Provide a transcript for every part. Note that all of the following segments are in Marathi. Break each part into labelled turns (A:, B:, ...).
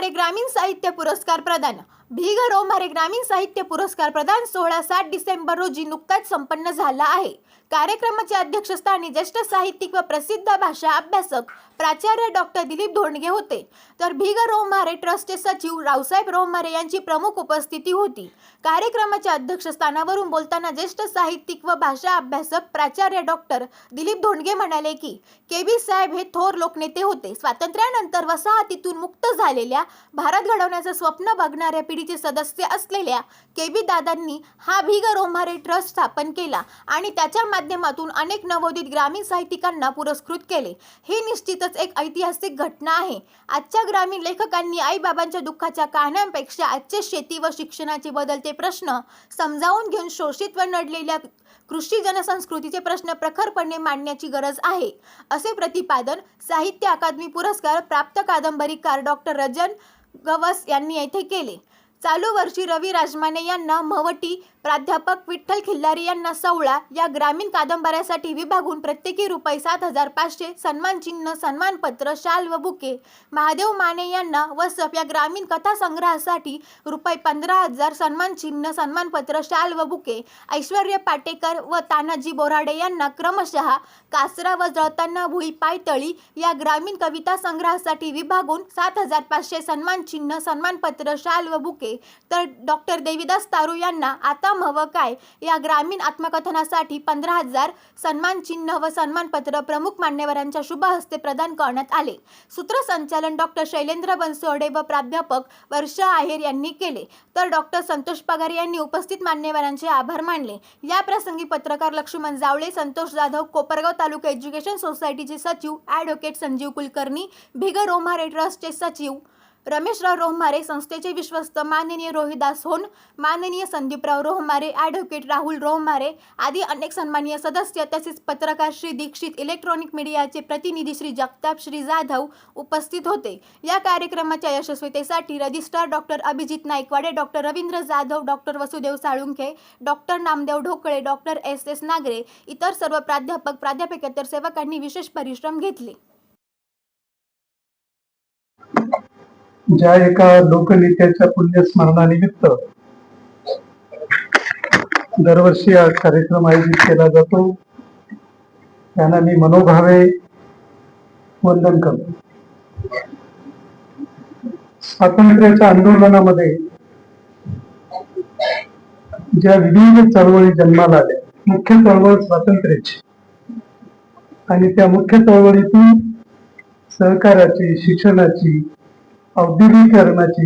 A: रोमारे ग्रामीण साहित्य पुरस्कार प्रदान. भिग रोमारे ग्रामीण साहित्य पुरस्कार प्रदान सोहळा 7 डिसेंबर रोजी नुकताच संपन्न झाला आहे. कार्यक्रमाच्या अध्यक्षस्थानी ज्येष्ठ साहित्यिक व प्रसिद्ध भाषा अभ्यासक प्राचार्य डॉक्टर दिलीप धोंडगे होते, तर भिग रोमारे ट्रस्टचे सचिव रावसाहेब रोमारे यांची प्रमुख उपस्थिती होती. कार्यक्रमाच्या अध्यक्षस्थानावरून बोलताना ज्येष्ठ साहित्यिक व भाषा अभ्यासक प्राचार्य डॉक्टर दिलीप धोंडगे म्हणाले की केबी साहेब हे थोर लोकनेते होते. स्वातंत्र्यानंतर वसाहतीतून मुक्त झालेल्या भारत घडवण्याचं स्वप्न बघणाऱ्या पिढीचे सदस्य असलेल्या केबी दादांनी हा भिग रोमारे ट्रस्ट स्थापन केला आणि त्याच्या माध्यमातून अनेक नवोदित ग्रामीण साहित्यिकांना पुरस्कृत केले. ही निश्चितच एक ऐतिहासिक घटना आहे. आजच्या ग्रामीण लेखकांनी आईबाबांच्या दुःखाच्या कहाण्यांपेक्षा आजचे शेती व शिक्षणाचे बदलते प्रश्न समजावून घेऊन शोषित व नडलेल्या कृषी जनसंस्कृतीचे प्रश्न प्रखरपणे मांडण्याची गरज आहे, असे प्रतिपादन साहित्य अकादमी पुरस्कार प्राप्त कादंबरीकार डॉक्टर रजन गवस यांनी येथे केले. चालू वर्षी रवी राजमाने यांना महवटी, प्राध्यापक विठ्ठल खिल्लारी यांना सवळा या ग्रामीण कादंबऱ्यासाठी विभागून प्रत्येकी रुपये 7,500 सन्मानचिन्ह, सन्मानपत्र, शाल व बुके, महादेव माने यांना वसप या ग्रामीण कथासंग्रहासाठी रुपये 15,000 सन्मानचिन्ह, सन्मानपत्र, शाल व बुके, ऐश्वर्य पाटेकर व तानाजी बोराडे यांना क्रमशः कासरा व जळताना भुई पायतळी या ग्रामीण कविता संग्रहासाठी विभागून 7,500 सन्मानचिन्ह, सन्मानपत्र, शाल व बुके, तर डॉक्टर देवीदास तारू यांना आता हवं काय या ग्रामीण आत्मकथनासाठी 15,000 सन्मानचिन्ह व सन्मानपत्र प्रमुख मान्यवरांच्या शुभ हस्ते प्रदान करण्यात आले. सूत्रसंचालन डॉक्टर शैलेंद्र बनसोडे व प्राध्यापक वर्षा आहेर यांनी केले, तर डॉक्टर संतोष पगार यांनी उपस्थित मान्यवरांचे आभार मानले. या प्रसंगी पत्रकार लक्ष्मण जावळे, संतोष जाधव, कोपरगाव तालुका एज्युकेशन सोसायटीचे सचिव ॲडव्होकेट संजीव कुलकर्णी, भिग रोमारे ट्रस्टचे सचिव रमेशराव रोमारे, संस्थेचे विश्वस्त माननीय रोहिदास होन, माननीय संदीपराव रोमारे, ॲडव्होकेट राहुल रोमारे आदी अनेक सन्माननीय सदस्य तसेच पत्रकार श्री दीक्षित, इलेक्ट्रॉनिक मीडियाचे प्रतिनिधी श्री जगताप, श्री जाधव उपस्थित होते. या कार्यक्रमाच्या यशस्वीतेसाठी registrar doctor Abhijit Naikwade, doctor Ravindra Jadhav, doctor Vasudev Salunkhe, doctor Namdev Dhokale, doctor S.S. Nagare, इतर सर्व प्राध्यापक, प्राध्यापकेतर सेवकांनी विशेष परिश्रम घेतले.
B: ज्या एका लोकनेत्याच्या पुण्यस्मरणानिमित्त दरवर्षी हा कार्यक्रम आयोजित केला जातो, त्यांना मी मनोभावे वंदन करतो. स्वातंत्र्याच्या आंदोलनामध्ये ज्या विविध चळवळी जन्माला आल्या, मुख्य चळवळ स्वातंत्र्याची, आणि त्या मुख्य चळवळीतून सहकाराची, शिक्षणाची, औद्योगिकीकरणाची,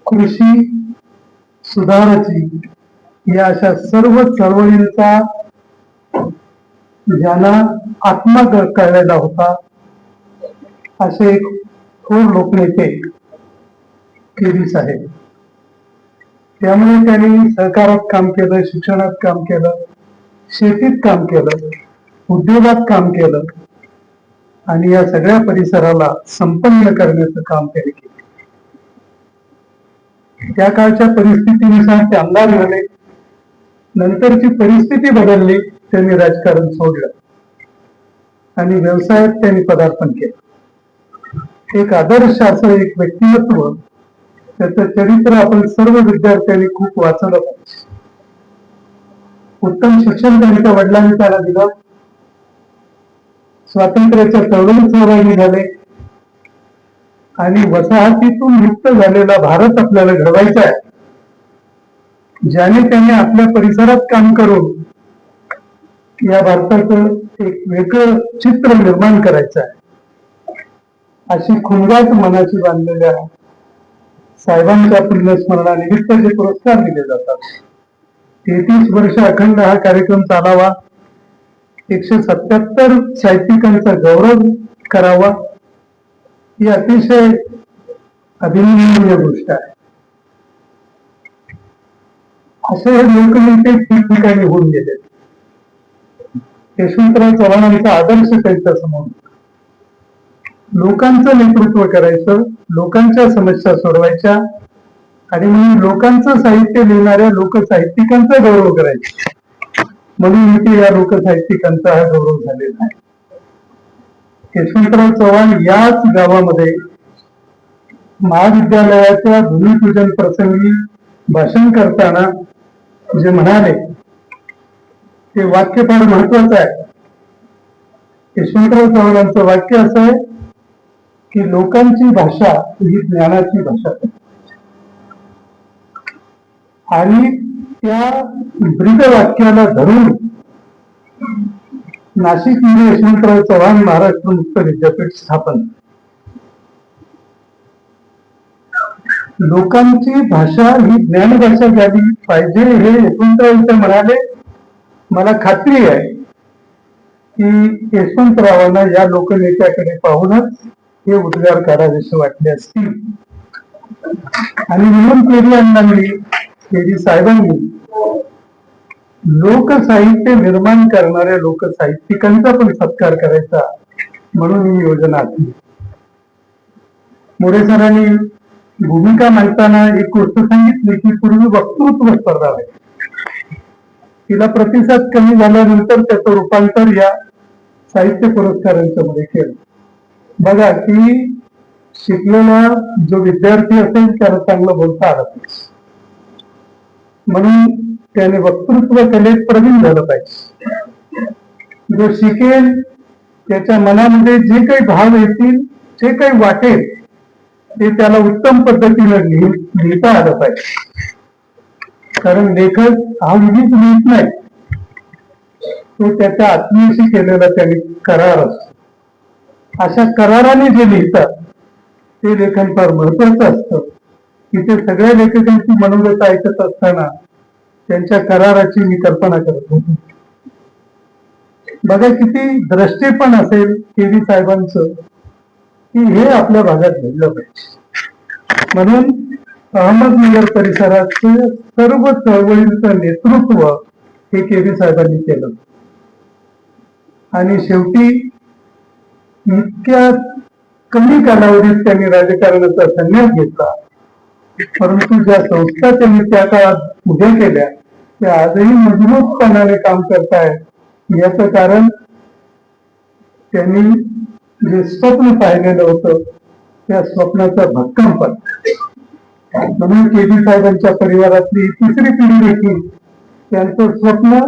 B: कृषी सुधाराची, या अशा सर्व चळवळींचा ज्यांना आत्मा कळलेला होता असे एक थोर लोकनेते केबी साहेब. त्यामुळे त्यांनी सहकारात काम केलं, शिक्षणात काम केलं, शेतीत काम केलं, उद्योगात काम केलं आणि या सगळ्या परिसराला संपन्न करण्याचं काम त्यांनी केलं. त्या काळच्या परिस्थितीनुसार ते आमदार झाले. नंतरची परिस्थिती बदलली, त्यांनी राजकारण सोडलं आणि व्यवसायात त्यांनी पदार्पण केलं. एक आदर्श असं एक व्यक्तिमत्व, त्याचं चरित्र आपण सर्व विद्यार्थ्यांनी खूप वाचलं पाहिजे. उत्तम शिक्षण त्यांच्या वडिलांनी त्याला दिलं. स्वातंत्र्याच्या चळवळीत सहभागी झाले आणि वसाहतीतून मुक्त झालेला भारत आपल्याला घडवायचा आहे. ज्याने त्याने आपल्या परिसरात काम करून या भारताचं एक वेगळं चित्र निर्माण करायचं आहे, अशी खुंगाट मनाची बांधलेल्या साहेबांच्या पुण्यस्मरणानिमित्त जे पुरस्कार दिले जातात, 33 वर्ष अखंड हा कार्यक्रम चालावा, 177 साहित्यिकांचा गौरव करावा, ही अतिशय अभिनंदनीय गोष्ट आहे. असे हे लोकनेते ठिकठिकाणी होऊन गेले. यशवंतराव चव्हाणांचा आदर्श त्यांच्या समोर, लोकांचं नेतृत्व करायचं, लोकांच्या समस्या सोडवायच्या आणि म्हणून लोकांचं साहित्य लिहिणाऱ्या लोकसाहित्यिकांचा गौरव करायचा. म्हणून इथे या लोकसाहित्यिकांचा हा गौरव झालेला आहे. यशवंतराव चव्हाण याच गावामध्ये महाविद्यालयाच्या भूमिपूजन प्रसंगी भाषण करताना जे म्हणाले ते वाक्य फार महत्वाचं आहे. यशवंतराव चव्हाणांचं वाक्य असं आहे की लोकांची भाषा ही ज्ञानाची भाषा आहे. आणि त्या ब्रीद वाक्याला धरून नाशिकमध्ये यशवंतराव चव्हाण महाराष्ट्र मुक्त विद्यापीठ स्थापन. लोकांची भाषा ही ज्ञान भाषा झाली पाहिजे हे यशवंतराव इथे म्हणाले. मला खात्री आहे की यशवंतरावांना या लोकनेत्याकडे पाहूनच हे उद्गार करावेसे वाटले असतील. आणि म्हणून पेरी अण्णांनी, पेरी साहेबांनी लोकसाहित्य निर्माण करणाऱ्या लोकसाहित्यिकांचा पण सत्कार करायचा म्हणून ही योजना आखली. मोरे सरांनी भूमिका मांडताना एक गोष्ट सांगितली की पूर्वी वक्तृत्व स्पर्धा आहे, तिला प्रतिसाद कमी झाल्यानंतर त्याचं रूपांतर या साहित्य पुरस्कारांच्या मध्ये केलं. बघा की शिकलेला जो विद्यार्थी असेल त्याला चांगलं बोलता आलं पाहिजे, म्हणून त्याने वक्तृत्व कलेत प्रवीण झालं पाहिजे. जो शिकेल त्याच्या मनामध्ये जे काही भाव येतील, जे काही वाटेल ते त्याला उत्तम पद्धतीने लिहिता आलं पाहिजे. कारण लेखक हा उगीच लिहित नाही, तो त्याच्या आत्मीयशी केलेला त्याने करार असतो. अशा कराराने जे लिहितात ते लेखन फार महत्वाचं असतं. इथे सगळ्या लेखकांची मनोगत ऐकत असताना त्यांच्या कराराची मी कल्पना करत होतो. बघा किती दृष्टीपण असेल केवी साहेबांचं की हे आपल्या भागात घडलं पाहिजे. म्हणून अहमदनगर परिसराचं सर्व चळवळींचं नेतृत्व हे केवी साहेबांनी केलं. आणि शेवटी इतक्या कमी कालावधीत त्यांनी राजकारणाचा संन्यास घेतला, परंतु ज्या संस्था त्यांनी त्या काळात उभ्या केल्या त्या आजही मजबूतपणाने काम करतायत. याचं कारण त्यांनी जे स्वप्न पाहिलेलं होतं त्या स्वप्नाचा भक्कमपणा. म्हणून केबी साहेबांच्या परिवारातली तिसरी पिढी देखील त्यांचं स्वप्न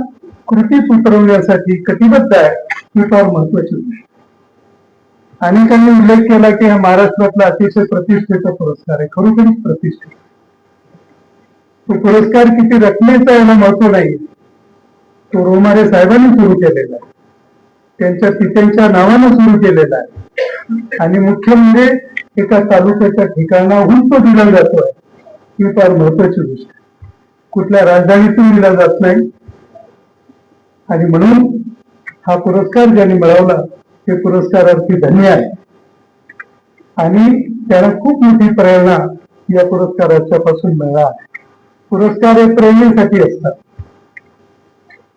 B: कृतीत उतरवण्यासाठी कटिबद्ध आहे, ही फार महत्वाची गोष्ट. अनेकांनी उल्लेख केला की हा महाराष्ट्रातला अतिशय प्रतिष्ठेचा पुरस्कार आहे. खरोखरीच प्रतिष्ठित. तो पुरस्कार किती रकमेचा याला महत्व नाही, तो रोमारे साहेबांनी सुरू केलेला आहे, त्यांच्या पित्यांच्या नावानं सुरू केलेला आहे. आणि मुख्य म्हणजे एका तालुक्याच्या ठिकाणाहून तो दिला जातोय, ही फार महत्वाची गोष्ट. कुठल्या राजधानीतून दिला जात नाही. आणि म्हणून हा पुरस्कार ज्यांनी मिळवला ते पुरस्कारार्थी धन्य आहे. आणि त्याला खूप मोठी प्रेरणा या पुरस्काराच्या पासून मिळाला आहे. पुरस्कार हे प्रेरणेसाठी असतात.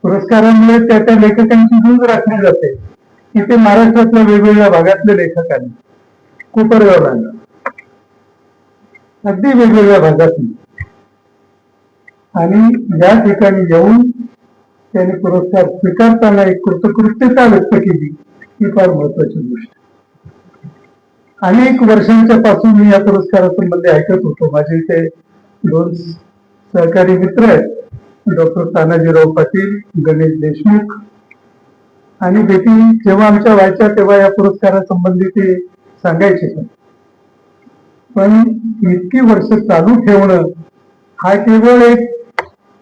B: पुरस्कारांमुळे त्या लेखकांची झुंज राखली जाते की ते महाराष्ट्रातल्या वेगवेगळ्या भागातल्या लेखकांनी, कोपरगावला अगदी वेगवेगळ्या भागातून आणि या ठिकाणी येऊन त्यांनी पुरस्कार स्वीकारताना एक कृतकृत्यता व्यक्त केली, ही फार महत्वाची गोष्ट. अनेक वर्षांच्या पासून मी या पुरस्कारासंबंधी ऐकत होतो. माझे इथे दोन सहकारी मित्र आहेत, डॉक्टर तानाजीराव पाटील, गणेश देशमुख. आणि भेटी जेव्हा आमच्या व्हायच्या तेव्हा या पुरस्कारासंबंधी ते सांगायचे. पण इतकी वर्ष चालू ठेवणं हा केवळ एक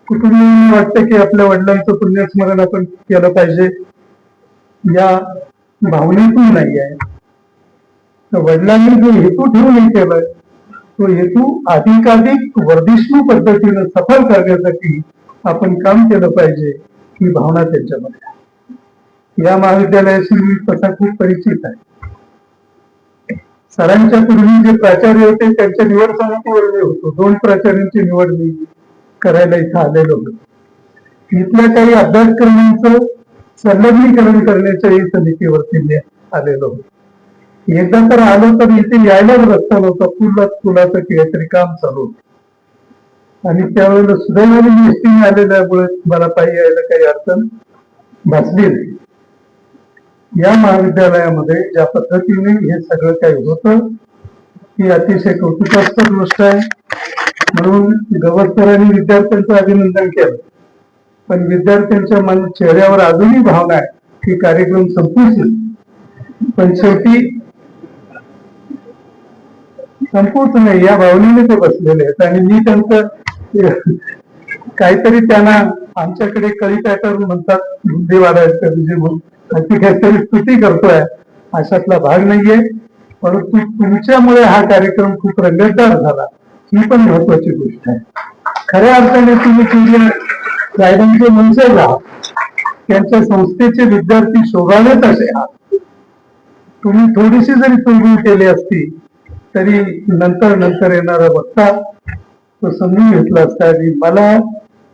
B: कुटुंबीय वाटतं की आपल्या वडिलांचं पुण्यस्मरण आपण केलं पाहिजे या भावनेतून नाही आहे. वडिलांनी जो हेतू ठेवून हे केलाय तो हेतू अधिकाधिक वर्धिष्णू पद्धतीनं सफल करण्यासाठी आपण काम केलं पाहिजे, ही भावना त्यांच्यामध्ये. या महाविद्यालयाशी मी तसा खूप परिचित आहे. सरांच्या पूर्वी जे प्राचार्य होते त्यांच्या निवड समितीवर मी होतो. 2 प्राचार्यांची निवड मी करायला इथं आलेलो होतो. इथल्या काही अभ्यासक्रमांचं संलग्नीकरण करण्याच्याही समितीवरती मी आलेलो होतो. एकदा तर आलो तर इथे यायलाच रस्ता नव्हता, पुलाचं काहीतरी काम चालू होतं. आणि त्यावेळेला सुदैवाने मी एसटीने आलेल्यामुळे मला पायी यायला काही अडचण भासली नाही. या महाविद्यालयामध्ये ज्या पद्धतीने हे सगळं काही होतं ही अतिशय कौतुकास्पद गोष्ट आहे. म्हणून गवसकरांनी विद्यार्थ्यांचं अभिनंदन केलं, पण विद्यार्थ्यांच्या चेहऱ्यावर अजूनही भावना आहे की कार्यक्रम संपूच, पण शेवटी संपूच नाही या भावनेने ते बसलेले आहेत. आणि मी त्यांचं काहीतरी त्यांना आमच्याकडे कळी पॅटर्न म्हणतात, बुद्धी वाढायचं म्हणजे काहीतरी स्तुती करतोय अशातला भाग नाहीये. परंतु तुमच्यामुळे हा कार्यक्रम खूप रंगतदार झाला, ही पण महत्वाची गोष्ट आहे. खऱ्या अर्थाने तुम्ही साहेबांचे मनसेच आहात, त्यांच्या संस्थेचे विद्यार्थी शोभावेत असे आहात. तुम्ही थोडीशी जरी चुळबुळ केली असती तरी नंतर येणारा वक्ता तो समजून घेतला असता. आणि मला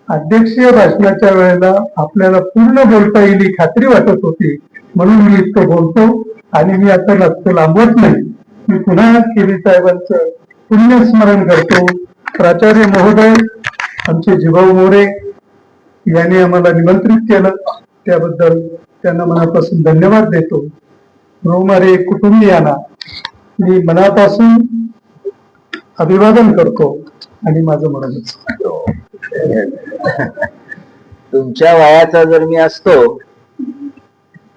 B: अध्यक्षीय भाषणाच्या वेळेला आपल्याला पूर्ण बोलता येईल ही खात्री वाटत होती, म्हणून मी इतकं बोलतो. आणि मी आता नसतो लांबवत नाही. मी पुन्हा केली साहेबांचं पुण्यस्मरण करतो. प्राचार्य महोदय आमचे जिभाऊ मोरे यांनी आम्हाला निमंत्रित केलं, त्याबद्दल त्यांना मनापासून धन्यवाद देतो. रोमारे कुटुंबियांना मी मनापासून अभिवादन करतो आणि माझं म्हणत
C: तुमच्या वयाचा जर मी असतो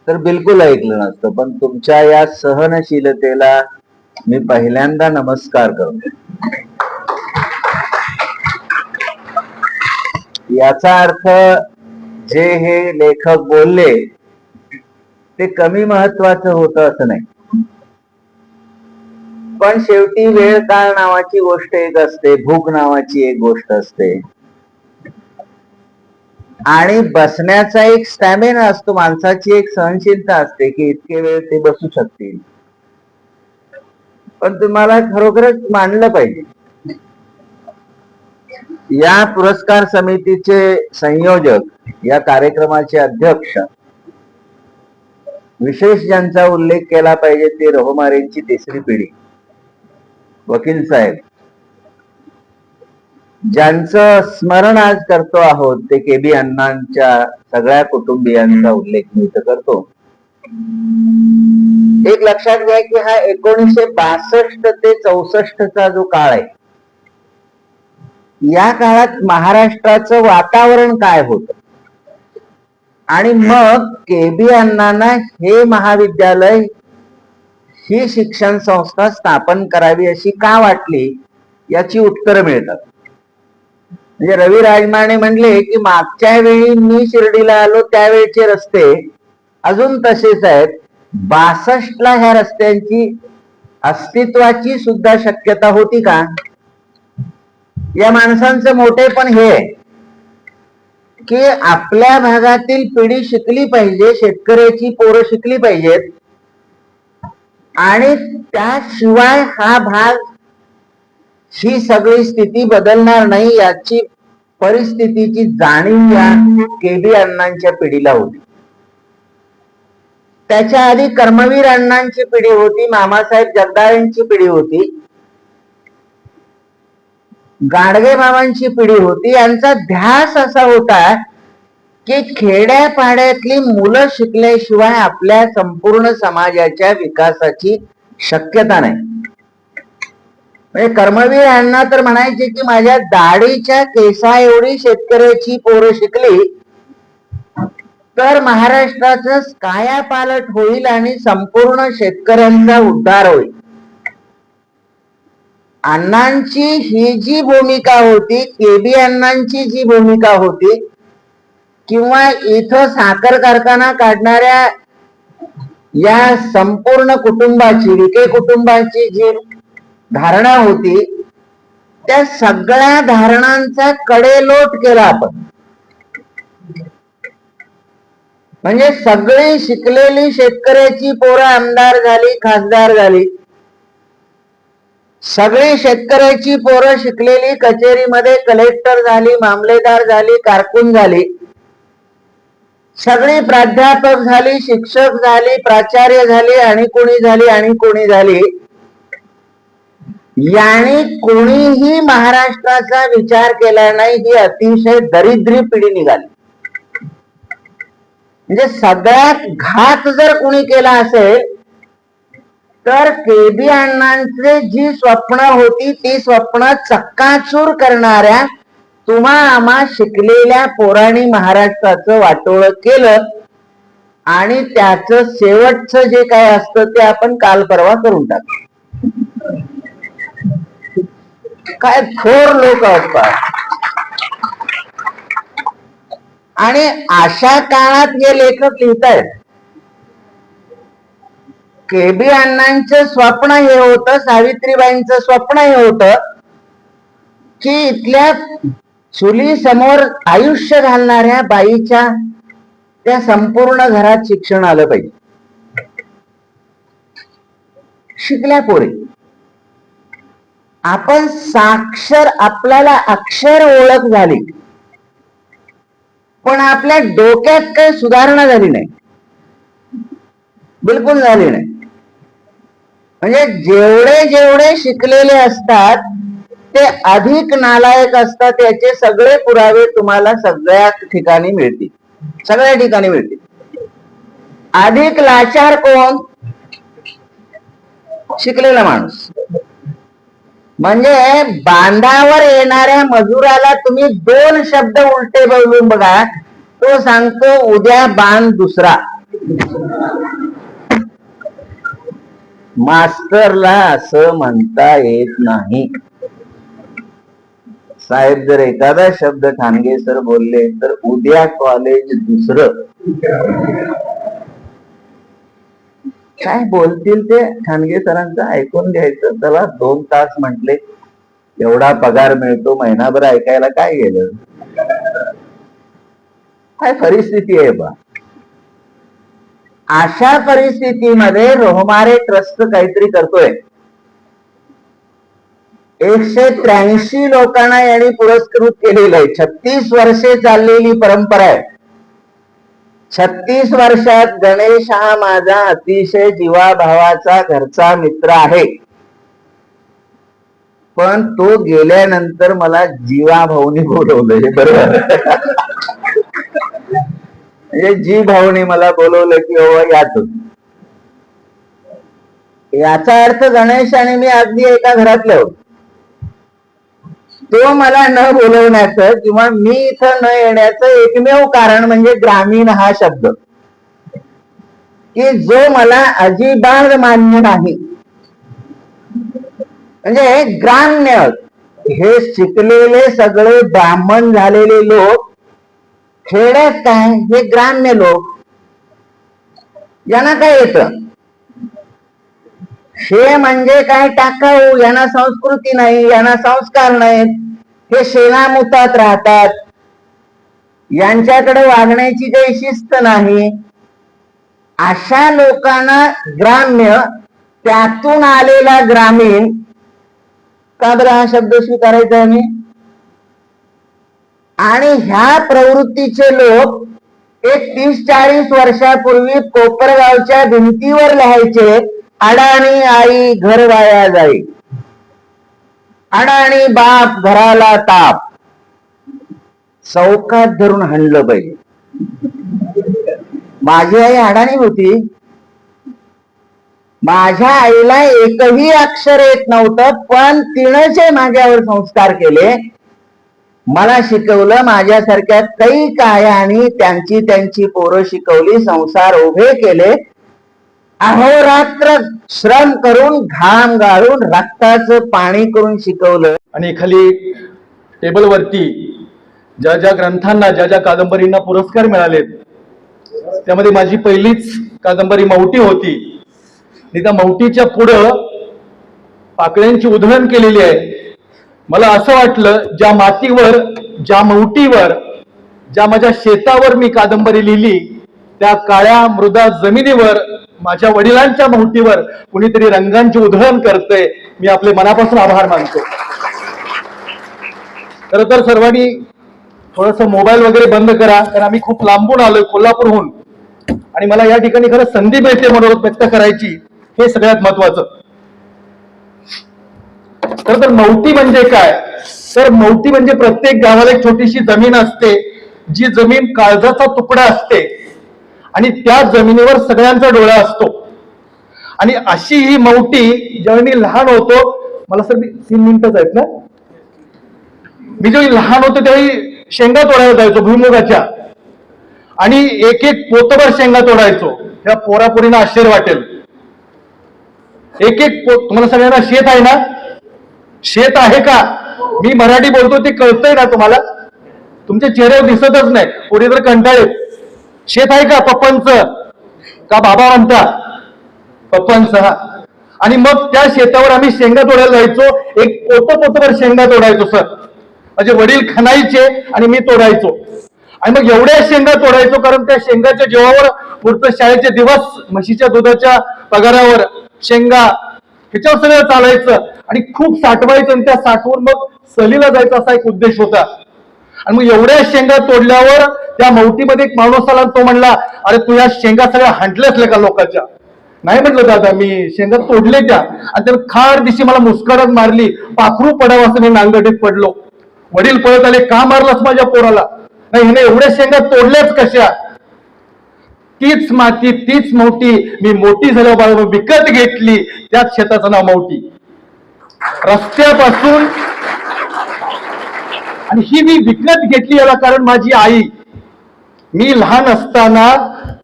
C: तर बिलकुल ऐकलं नसतं, पण तुमच्या या सहनशीलतेला मी पहिल्यांदा नमस्कार करतो. याचा अर्थ जे हे लेखक बोलले ते कमी महत्वाचं होतं असं नाही, पण शेवटी वेळ काळ नावाची गोष्ट एक असते, भूक नावाची एक गोष्ट असते, आणि बसण्याचा एक स्टॅमिना असतो, माणसाची एक सहनशीलता असते की इतके वेळ ते बसू शकतील. पण तुम्हाला खरोखरच मानलं पाहिजे, या पुरस्कार समितीचे संयोजक, या कार्यक्रमाचे अध्यक्ष, विशेष ज्यांचा उल्लेख केला पाहिजे ते रहोमारेंची तिसरी पिढी वकील साहेब, ज्यांचं स्मरण आज करतो आहोत ते केबी अण्णांच्या सगळ्या कुटुंबियांचा उल्लेख मी इथं करतो. एक लक्षात घ्या की हा 1962 ते 64चा जो काळ आहे, या काळात महाराष्ट्राचं वातावरण काय होतं, आणि मग केबी अण्णांना हे महाविद्यालय, ही शिक्षण संस्था स्थापन करावी अशी का वाटली, याची उत्तरं मिळतात. म्हणजे रवी राजमाने म्हणले की मागच्या वेळी मी शिर्डीला आलो त्यावेळेचे रस्ते अजून तसेच आहेत, 62ला ह्या रस्त्यांची अस्तित्वाची सुद्धा शक्यता होती का? या माणसांचं मोठेपण हे आहे की आपल्या भागातील पिढी शिकली पाहिजे, शेतकऱ्याची पोरं शिकली पाहिजेत, आणि त्याशिवाय हा भाग, ही सगळी स्थिती बदलणार नाही याची परिस्थितीची जाणीव या केबी अण्णांच्या पिढीला होती. त्याच्या आधी कर्मवीर अण्णांची पिढी होती, मामासाहेब जगदाळेंची पिढी होती, गाडगे मामांची पिढी होती. यांचा ध्यास असा होता की खेड्यापाड्यातली मुलं शिकल्याशिवाय आपल्या संपूर्ण समाजाच्या विकासाची शक्यता नाही. म्हणजे कर्मवीर अण्णा तर म्हणायचे की माझ्या दाढीच्या केसा एवढी शेतकऱ्याची पोरं शिकली तर महाराष्ट्राचं कायापालट होईल आणि संपूर्ण शेतकऱ्यांचा उद्धार होईल. अण्णांची ही जी भूमिका होती, केबी अण्णांची जी भूमिका होती, किंवा इथं साखर कारखाना काढणाऱ्या या संपूर्ण कुटुंबाची, विखे कुटुंबाची जी धारणा होती, त्या सगळ्या धारणांचा कडेलोट केला आपण. म्हणजे सगळी शिकलेली शेतकऱ्याची पोरं आमदार झाली, खासदार झाली, सगळी शेतकऱ्याची पोरं शिकलेली कचेरीमध्ये कलेक्टर झाली, मामलेदार झाली, कारकून झाली, सगळी प्राध्यापक झाली, शिक्षक झाली, प्राचार्य झाली, आणि कोणी झाली आणि कोणी झाली. याने कोणीही महाराष्ट्राचा विचार केला नाही. ही अतिशय दरिद्री पिढी निघाली. म्हणजे सगळ्यात घात जर कोणी केला असेल तर केबी अण्णांचे जी स्वप्न होती ती स्वप्न चक्काचूर करणाऱ्या तुम्हा आम्हा शिकलेल्या पोरांनी महाराष्ट्राचं वाटोळं केलं आणि त्याचं शेवटचं जे काय असतं ते आपण काल परवा करून टाकू. काय थोर लोक असतात. आणि अशा काळात हे लेखक लिहितायत. केबी अण्णांचं स्वप्न हे होतं, सावित्रीबाईंचं स्वप्न हे होतं की इथल्या चुली समोर आयुष्य घालणाऱ्या बाईच्या त्या संपूर्ण घरात शिक्षण आलं पाहिजे. शिकल्या पोरी आपण साक्षर, आपल्याला अक्षर ओळख झाली पण आपल्या डोक्यात काही सुधारणा झाली नाही, बिलकुल झाली नाही. म्हणजे जेवढे जेवढे शिकलेले असतात ते अधिक नालायक असतात याचे सगळे पुरावे तुम्हाला सगळ्या ठिकाणी मिळतील, सगळ्या ठिकाणी मिळतील. अधिक लाचार कोण? शिकलेला माणूस. म्हणजे बांधावर येणाऱ्या मजुराला तुम्ही 2 शब्द उलटे बोलून बघा, तो सांगतो उद्या बांध दुसरा. मास्तरला असं म्हणता येत नाही. साहेब जर एखादा शब्द ठाणगे सर बोलले तर उद्या कॉलेज दुसरं. काय बोलतील ते ठाणगे सरांचं ऐकून घ्यायचं. त्याला 2 तास म्हटले, एवढा पगार मिळतो, महिनाभर ऐकायला काय गेलं. काय परिस्थिती आहे बा. अशा परिस्थितीमध्ये रोहमारे ट्रस्ट काहीतरी करतोय. 183 लोकांना यांनी पुरस्कृत केलेलं आहे. 36 वर्षे चाललेली परंपरा आहे. 36 वर्षात गणेश हा माझा अतिशय जीवाभावाचा घरचा मित्र आहे. पण तो गेल्यानंतर मला जीवाभाऊनी बोलवलंय. बरोबर. म्हणजे जी भाऊनी मला बोलवलं की यातून, याचा अर्थ गणेश आणि मी अगदी एका घरातले आहोत. तो मला न बोलवण्याचं किंवा मी इथं न येण्याचं एकमेव कारण म्हणजे ग्रामीण हा शब्द, की जो मला अजिबात मान्य नाही. म्हणजे ग्राम्य हे शिकलेले सगळे ब्राह्मण झालेले लोक, खेड्यात काय हे ग्राम्य लोक, यांना काय येतं. हे म्हणजे काय टाकाऊ, यांना संस्कृती नाही, यांना संस्कार नाहीत, हे शेणामुतात राहतात, यांच्याकडे वागण्याची काही शिस्त नाही. अशा लोकांना ग्राम्य, त्यातून आलेला ग्रामीण. का बरं हा शब्द स्वीकारायचा मी? आणि ह्या प्रवृत्तीचे लोक 30-40 वर्षापूर्वी कोपरगावच्या भिंतीवर लिहायचे, अडाणी आई घर वाया जाई, अडाणी बाप घराला ताप. चौकात धरून हाणलं पाहिजे. माझी आई अडाणी होती. माझ्या आईला एकही अक्षर येत नव्हतं, पण तिनं जे माझ्यावर संस्कार केले, मला शिकवलं, माझ्यासारख्या काही कायांनी त्यांची त्यांची पोरं शिकवली, संसार उभे केले, अहोरात्र श्रम करून, घाम गाळून, रक्ताचं पाणी करून शिकवलं.
D: आणि खाली टेबलवरती ज्या ज्या ग्रंथांना, ज्या ज्या कादंबरींना पुरस्कार मिळालेत, त्यामध्ये माझी पहिलीच कादंबरी मौटी होती. आणि त्या मौटीच्या पुढं पाकळ्यांची उधळण केलेली आहे. मला असं वाटलं, ज्या मातीवर, ज्या मौटीवर, ज्या माझ्या शेतावर मी कादंबरी लिहिली, त्या काळ्या मृदा जमिनीवर, माझ्या वडिलांच्या मौटीवर कुणीतरी रंगांची उधळण करतंय. मी आपले मनापासून आभार मानतो. खर तर सर्वांनी थोडस मोबाईल वगैरे बंद करा, कारण आम्ही खूप लांबून आलोय, कोल्हापूरहून, आणि मला या ठिकाणी खरंच संधी मिळते मनोगत व्यक्त करायची, हे सगळ्यात महत्वाचं. खर तर मौटी म्हणजे काय? तर मौटी म्हणजे प्रत्येक गावाला एक छोटीशी जमीन असते, जी जमीन काळजाचा तुकडा असते, आणि त्या जमिनीवर सगळ्यांचा डोळा असतो. आणि अशी ही मौटी जेव्हा मी लहान होतो, मला सर 3 मिनिटच आहेत ना, मी जेव्हा लहान होतो त्यावेळी शेंगा तोडायला जायचो भुईमुगाच्या, आणि एक एक पोतभर शेंगा तोडायचो. त्या पोरापोरींना आश्चर्य वाटेल. एक एक तुम्हाला सगळ्यांना शेत आहे ना, शेत आहे का? मी मराठी बोलतो ते कळतंय ना तुम्हाला? तुमच्या चेहऱ्यावर दिसतच नाही, पुढे तर कंटाळेल. शेत आहे का पप्पांचं? का बाबा म्हणता? पप्पांचं. हा. आणि मग त्या शेतावर आम्ही शेंगा तोडायला जायचो. एक पोतभर शेंगा तोडायचो सर. म्हणजे वडील खणायचे आणि मी तोडायचो. आणि मग एवढ्या शेंगा तोडायचो, कारण त्या शेंगाच्या जीवावर पुढचं शाळेचे दिवस, म्हशीच्या दुधाच्या पगारावर शेंगा, ह्याच्यावर सगळं चालायचं. आणि खूप साठवायचं, आणि त्या साठवून मग सहलीला जायचा असा एक उद्देश होता. आणि मग एवढ्या शेंगा तोडल्यावर त्या मौटीमध्ये एक माणूस आला, तो म्हणला, अरे तू या शेंगा सगळ्या हांटल्याच का लोकांच्या? नाही म्हटलं दादा, मी शेंगा तोडले त्या. आणि त्यानं खाड दिशी मला मुस्कारात मारली. पाखरू पडावं असं मी नांगडीत पडलो. वडील पळत आले, का मारलास माझ्या पोराला? नाही, हिने एवढ्या शेंगा तोडल्याच कशा? तीच माती, तीच मौटी मी मोठी झाल्यावर विकत घेतली. त्याच शेताचं नाव मौटी. रस्त्यापासून. आणि ही मी विकत घेतली याला कारण माझी आई. मी लहान असताना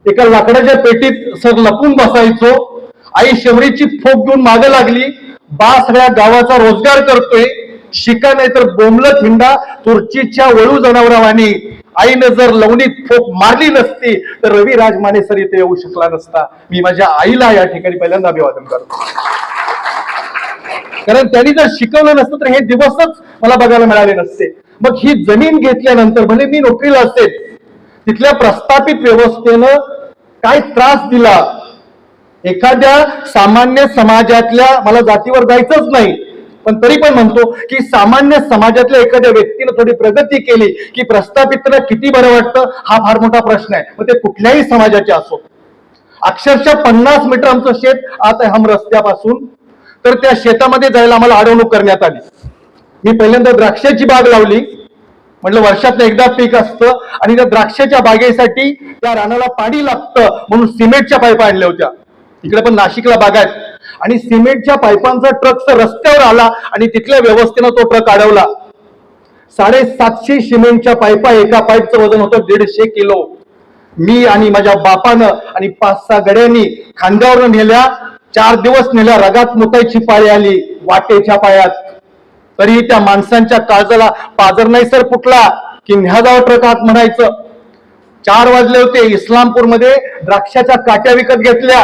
D: एका लाकडाच्या पेटीत सर लपून बसायचो. आई शेवरीची फोक घेऊन मागे लागली. बा सगळ्या गावाचा रोजगार करतोय, शिका नाही तर बोंबलत हिंडा तुर्चीच्या वळू जनावरावानी. आईनं जर लवणीत फोक मारली नसती तर रवी राजमाने सर इथे येऊ शकला नसता. मी माझ्या आईला या ठिकाणी पहिल्यांदा अभिवादन करतो, कारण त्यांनी जर शिकवलं नसतं तर हे दिवसच मला बघायला मिळाले नसते. मग ही जमीन घेतल्यानंतर भले मी नोकरीला असेल, तिथल्या प्रस्थापित व्यवस्थेनं काय त्रास दिला. एखाद्या सामान्य समाजातल्या, मला जातीवर जायचंच नाही, पण तरी पण म्हणतो की सामान्य समाजातल्या एखाद्या व्यक्तीनं थोडी प्रगती केली की प्रस्थापितांना किती बरं वाटतं, हा फार मोठा प्रश्न आहे. मग ते कुठल्याही समाजाचे असो. अक्षरशः 50 मीटर आमचं शेत आत आहे हम रस्त्यापासून. तर त्या शेतामध्ये जायला आम्हाला अडवणूक करण्यात आली. मी पहिल्यांदा द्राक्षाची बाग लावली. म्हटलं वर्षात एकदा पीक असतं, आणि त्या द्राक्षाच्या बागेसाठी त्या रानाला पाणी लागतं म्हणून सिमेंटच्या पाईपा आणल्या होत्या. इकडे पण नाशिकला बागा आहेत. आणि सिमेंटच्या पाईपांचा ट्रक रस्त्यावर आला आणि तिथल्या व्यवस्थेनं तो ट्रक अडवला. 750 सिमेंटच्या पाईपा, एका पाईपचं वजन होतं 150 किलो. मी आणि माझ्या बापानं आणि 5-6 गड्यांनी खांद्यावर नेल्या. 4 दिवस नेल्या. रगात मुतायची पाळी आली वाटेच्या पायात. तरी त्या माणसांच्या काळजाला पाजर नाही सर फुटला की न्या जावं ट्रक आत म्हणायचं. 4 वाजले होते. इस्लामपूरमध्ये द्राक्षाच्या काट्या विकत घेतल्या.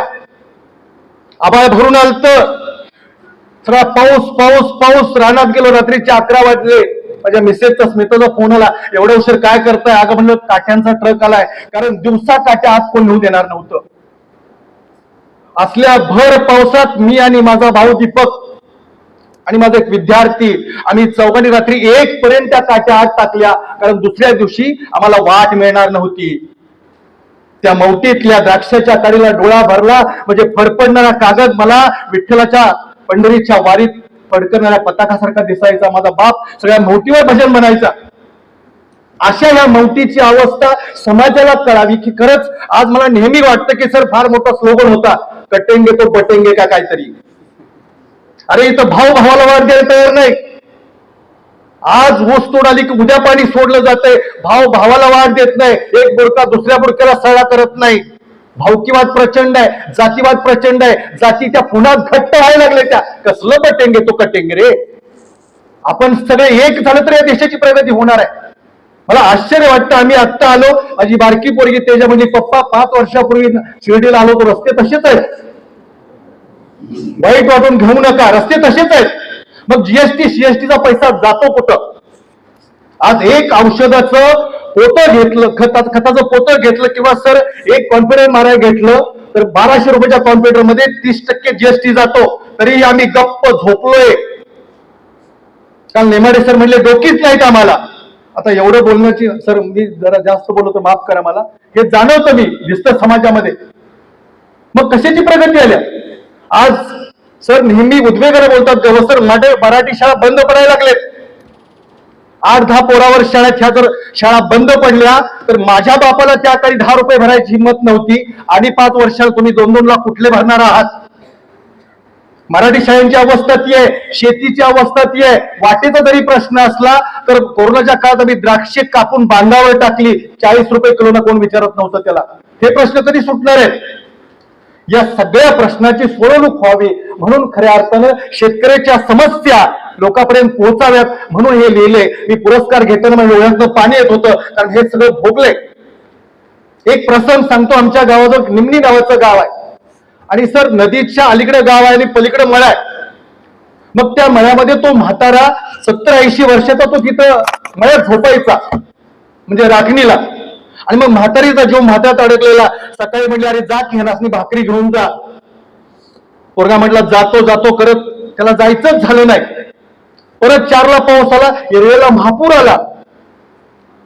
D: आभाळ भरून आलत. सगळा पाऊस पाऊस पाऊस. रानात गेलो. रात्रीचे 11 वाजले. माझ्या मिसेसचा स्मिताचा फोन आला, एवढ्या उशीर काय करताय? अगं म्हणलं काट्यांचा ट्रक आलाय, कारण दिवसा काट्या आत कोण नेऊ देणार नव्हतं. असल्या भर पावसात मी आणि माझा भाऊ दीपक आणि माझा एक विद्यार्थी, आम्ही चौघांनी रात्री 1 पर्यंत त्या काट्या आत टाकल्या, कारण दुसऱ्या दिवशी आम्हाला वाट मिळणार नव्हती. त्या मौटीतल्या द्राक्षाच्या काडीला डोळा भरला म्हणजे फडफडणारा कागद मला विठ्ठलाच्या पंढरीच्या वारीत फडकणाऱ्या पताकासारखा दिसायचा. माझा बाप सगळ्या मौटीवर भजन म्हणायचा. अशा या मौटीची अवस्था समाजाला कळावी की खरंच. आज मला नेहमी वाटतं की सर फार मोठा स्लोगन होता, कटेंगे तो बटेंगे का काहीतरी. अरे इथं भाऊ भावाला वाट द्यायला तयार नाही. आज ऊस तोड आली की उद्या पाणी सोडलं जातंय. भाव भावाला वाट देत नाही. एक बुडका दुसऱ्या बुडक्याला सळा करत नाही. भावकीवाद प्रचंड आहे, जातीवाद प्रचंड आहे. जाती त्या पुन्हा घट्ट व्हायला लागले. त्या कसलं बटेंगे तो कटेंगे रे. आपण सगळे एक झालं तर या देशाची प्रगती होणार आहे. मला आश्चर्य वाटतं. आम्ही आत्ता आलो, माझी बारकी पोरगी तेजा म्हणजे पप्पा 5 वर्षापूर्वी शिर्डीला आलो तो रस्ते तसेच आहेत. वाईट वाटून घेऊ नका, रस्ते तसेच आहेत. मग जीएसटी सीएसटीचा पैसा जातो कुठं? आज एक औषधाचं पोतं घेतलं, खताचं पोतं घेतलं किंवा सर एक कॉन्फिडन्स मारायला घेतलं तर 1200 रुपयाच्या कॉम्प्युटरमध्ये 30% जीएसटी जातो. तरी आम्ही गप्प झोपलोय. काल नेमाडे सर म्हणले डोकीच नाहीत आम्हाला. आता एवढं बोलण्याची सर मी जरा जास्त बोललो तर माफ करा मला. हे जाणवतं मी दिसतं समाजामध्ये. मग कशाची प्रगती आल्या? आज सर नेहमी उद्वेगाने बोलतात सर मराठी शाळा बंद पडायला लागलेत. 8-10 पोरावर शाळेत ह्या जर शाळा बंद पडल्या तर माझ्या बापाला त्या काळी 10 रुपये भरायची हिंमत नव्हती. आणि 5 वर्षाला तुम्ही 2-2 लाख कुठले भरणार आहात? मराठी शाळांची अवस्था ती आहे, शेतीची अवस्था ती आहे. वाटेचा जरी प्रश्न असला तर कोरोनाच्या काळात आम्ही द्राक्षे कापून बांधावर टाकली, 40 रुपये किलोना कोण विचारत नव्हतं त्याला. हे प्रश्न कधी सुटणार आहेत? या सगळ्या प्रश्नाची सोडवणूक व्हावी म्हणून खऱ्या अर्थानं शेतकऱ्याच्या समस्या लोकांपर्यंत पोहोचाव्यात म्हणून हे लिहिले. मी पुरस्कार घेताना माझ्या डोळ्यातनं पाणी येत होतं, कारण हे सगळं भोगलंय. एक प्रसंग सांगतो. आमच्या गावाजवळ निमणी नावाचं गाव आहे आणि सर नदीच्या अलीकडे गाव आहे आणि पलीकडे मळा आहे. मग त्या मळ्यामध्ये तो म्हातारा 70-80 वर्षाचा तो तिथं मळ्यात झोपायचा, म्हणजे राखणीला. आणि मग म्हातारीचा जीव म्हाताऱ्यात अडकलेला. सकाळी म्हणले, अरे जा की ह्यानासनी भाकरी घेऊन जा. पोरगा म्हटला जातो जातो करत त्याला जायचंच झालं नाही. परत 4ला पाऊस आला, एरवेळेला महापूर आला,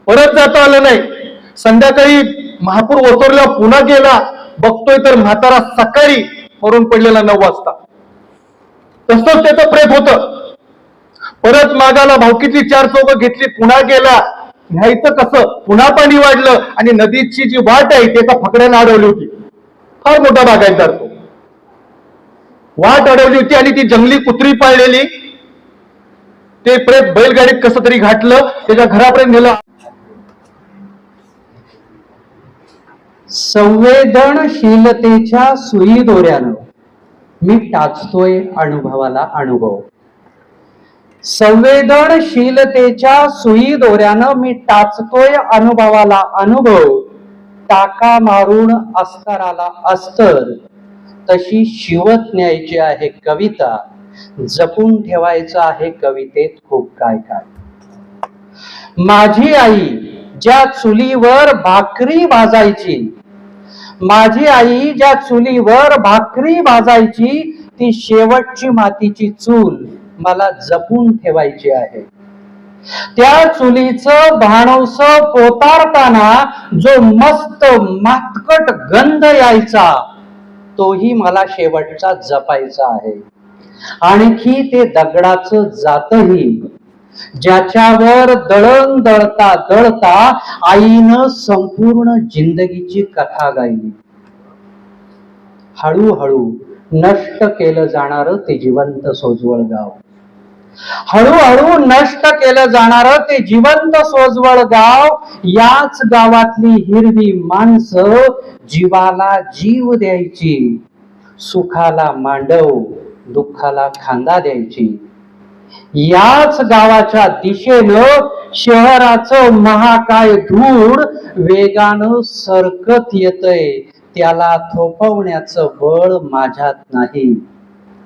D: परत जाता आलं नाही. संध्याकाळी महापूर ओसरला, पुन्हा गेला, बघतोय तर म्हातारा सकाळी मरून पडलेला 9 वाजता. तसंच त्याचं प्रेत होतं. परत मागाला भावकीतली 4 चौघं घेतली, पुन्हा गेला. न्यायचं कसं? पुन्हा पाणी वाढलं आणि नदीची जी वाट आहे त्याचा फकड्यानं अडवली होती. फार मोठा बागायतदार तो. वाट अडवली होती आणि ती जंगली कुत्री पाळलेली. ते प्रेत बैलगाडीत कसं तरी घातलं, त्याच्या घरापर्यंत नेलं.
E: संवेदनशीलतेच्या सुई दोऱ्यानं मी टाचतोय अनुभवाला अनुभव. संवेदनशीलतेच्या सुई दोऱ्यानं मी टाचतोय अनुभवाला अनुभव. टाका मारून अस्तराला अस्तर, तशी शिवत न्यायची आहे कविता. जपून ठेवायचं आहे कवितेत खूप काय काय. माझी आई ज्या चुलीवर भाकरी भाजायची, माझी आई ज्या चुलीवर भाकरी भाजायची, ती शेवटची मातीची चूल मला जपून ठेवायची आहे. त्या चुलीचं भाणवस पोतारताना जो मस्त मातकट गंध यायचा, तोही मला शेवटचा जपायचा आहे. आणखी ते दगडाचं जातही, ज्याच्यावर दळण दळता दळता आईनं संपूर्ण जिंदगीची कथा गायली. हळूहळू नष्ट केलं जाणारं ते जिवंत सोजवळ गाव, हळूहळू नष्ट केलं जाणारं ते जिवंत सोजवळ गाव. याच गावातली हिरवी माणसं जीवाला जीव द्यायची, सुखाला मांडव, दुःखाला खांदा द्यायची. याच गावाच्या दिशेनं शहराचं महाकाय धूळ वेगानं सरकत येतय. त्याला थोपवण्याचं बळ माझ्यात नाही.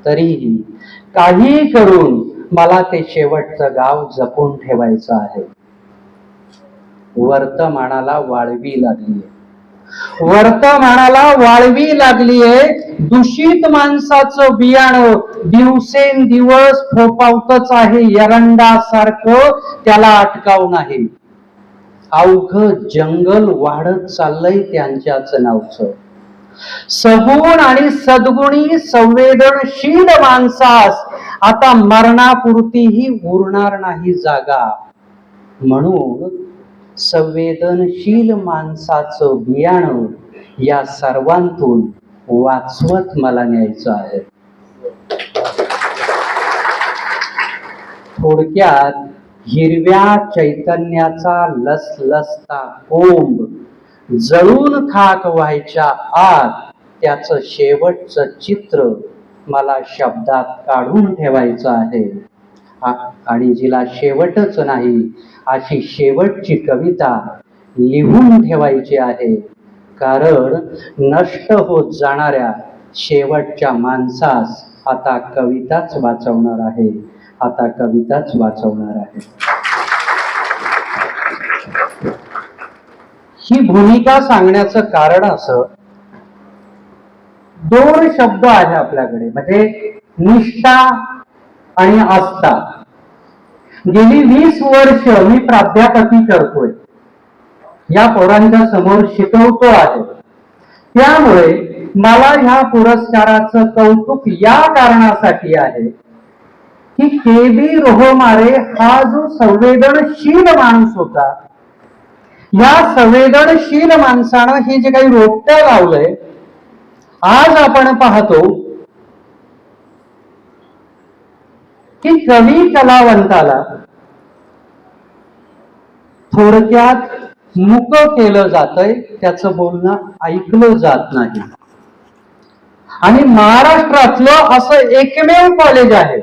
E: तरीही काही करून मला ते शेवटचं गाव जपून ठेवायचं आहे. वर्तमानाला वाळवी लागलीये, वर्तमानाला वाळवी लागलीये. दूषित माणसाचं बियाणं दिवसेंदिवस फोपावतच आहे एरंडासारखं, त्याला अटकाव नाही. अवघं जंगल वाढत चाललंय त्यांच्याच नावचं. सगुण आणि सद्गुणी संवेदनशील माणसास आता मरणापुरतीही उरणार नाही जागा. म्हणून संवेदनशील माणसाचं बियाणं या सर्वांतून वाचवत मला न्यायचं आहे. थोडक्यात हिरव्या चैतन्याचा लसलसता कोंब जळून खाक व्हायच्या आत त्याचं शेवटचं चित्र मला शब्दात काढून ठेवायचं आहे. आणि जिला शेवटच नाही अशी शेवटची कविता लिहून ठेवायची आहे. कारण नष्ट होत जाणाऱ्या शेवटच्या माणसास आता कविताच वाचवणार आहे, आता कविताच वाचवणार आहे. ही भूमिका सांगण्याचं कारण असं, 2 शब्द आहे आपल्याकडे, म्हणजे निष्ठा आणि आस्था. गेली 20 वर्ष मी प्राध्यापकी करतोय, या पोरांच्या समोर शिकवतो आहे. त्यामुळे मला ह्या पुरस्काराचं कौतुक या कारणासाठी आहे की के.बी. रोहमारे हा जो संवेदनशील माणूस होता, या संवेदनशील माणसानं हे जे काही रोपटं लावलंय, आज आपण पाहतो कवी कलावंताला थोडक्यात मुक केलं जातंय, त्याचं बोलणं ऐकलं जात नाही. आणि महाराष्ट्रातलं असं एकमेव कॉलेज आहे,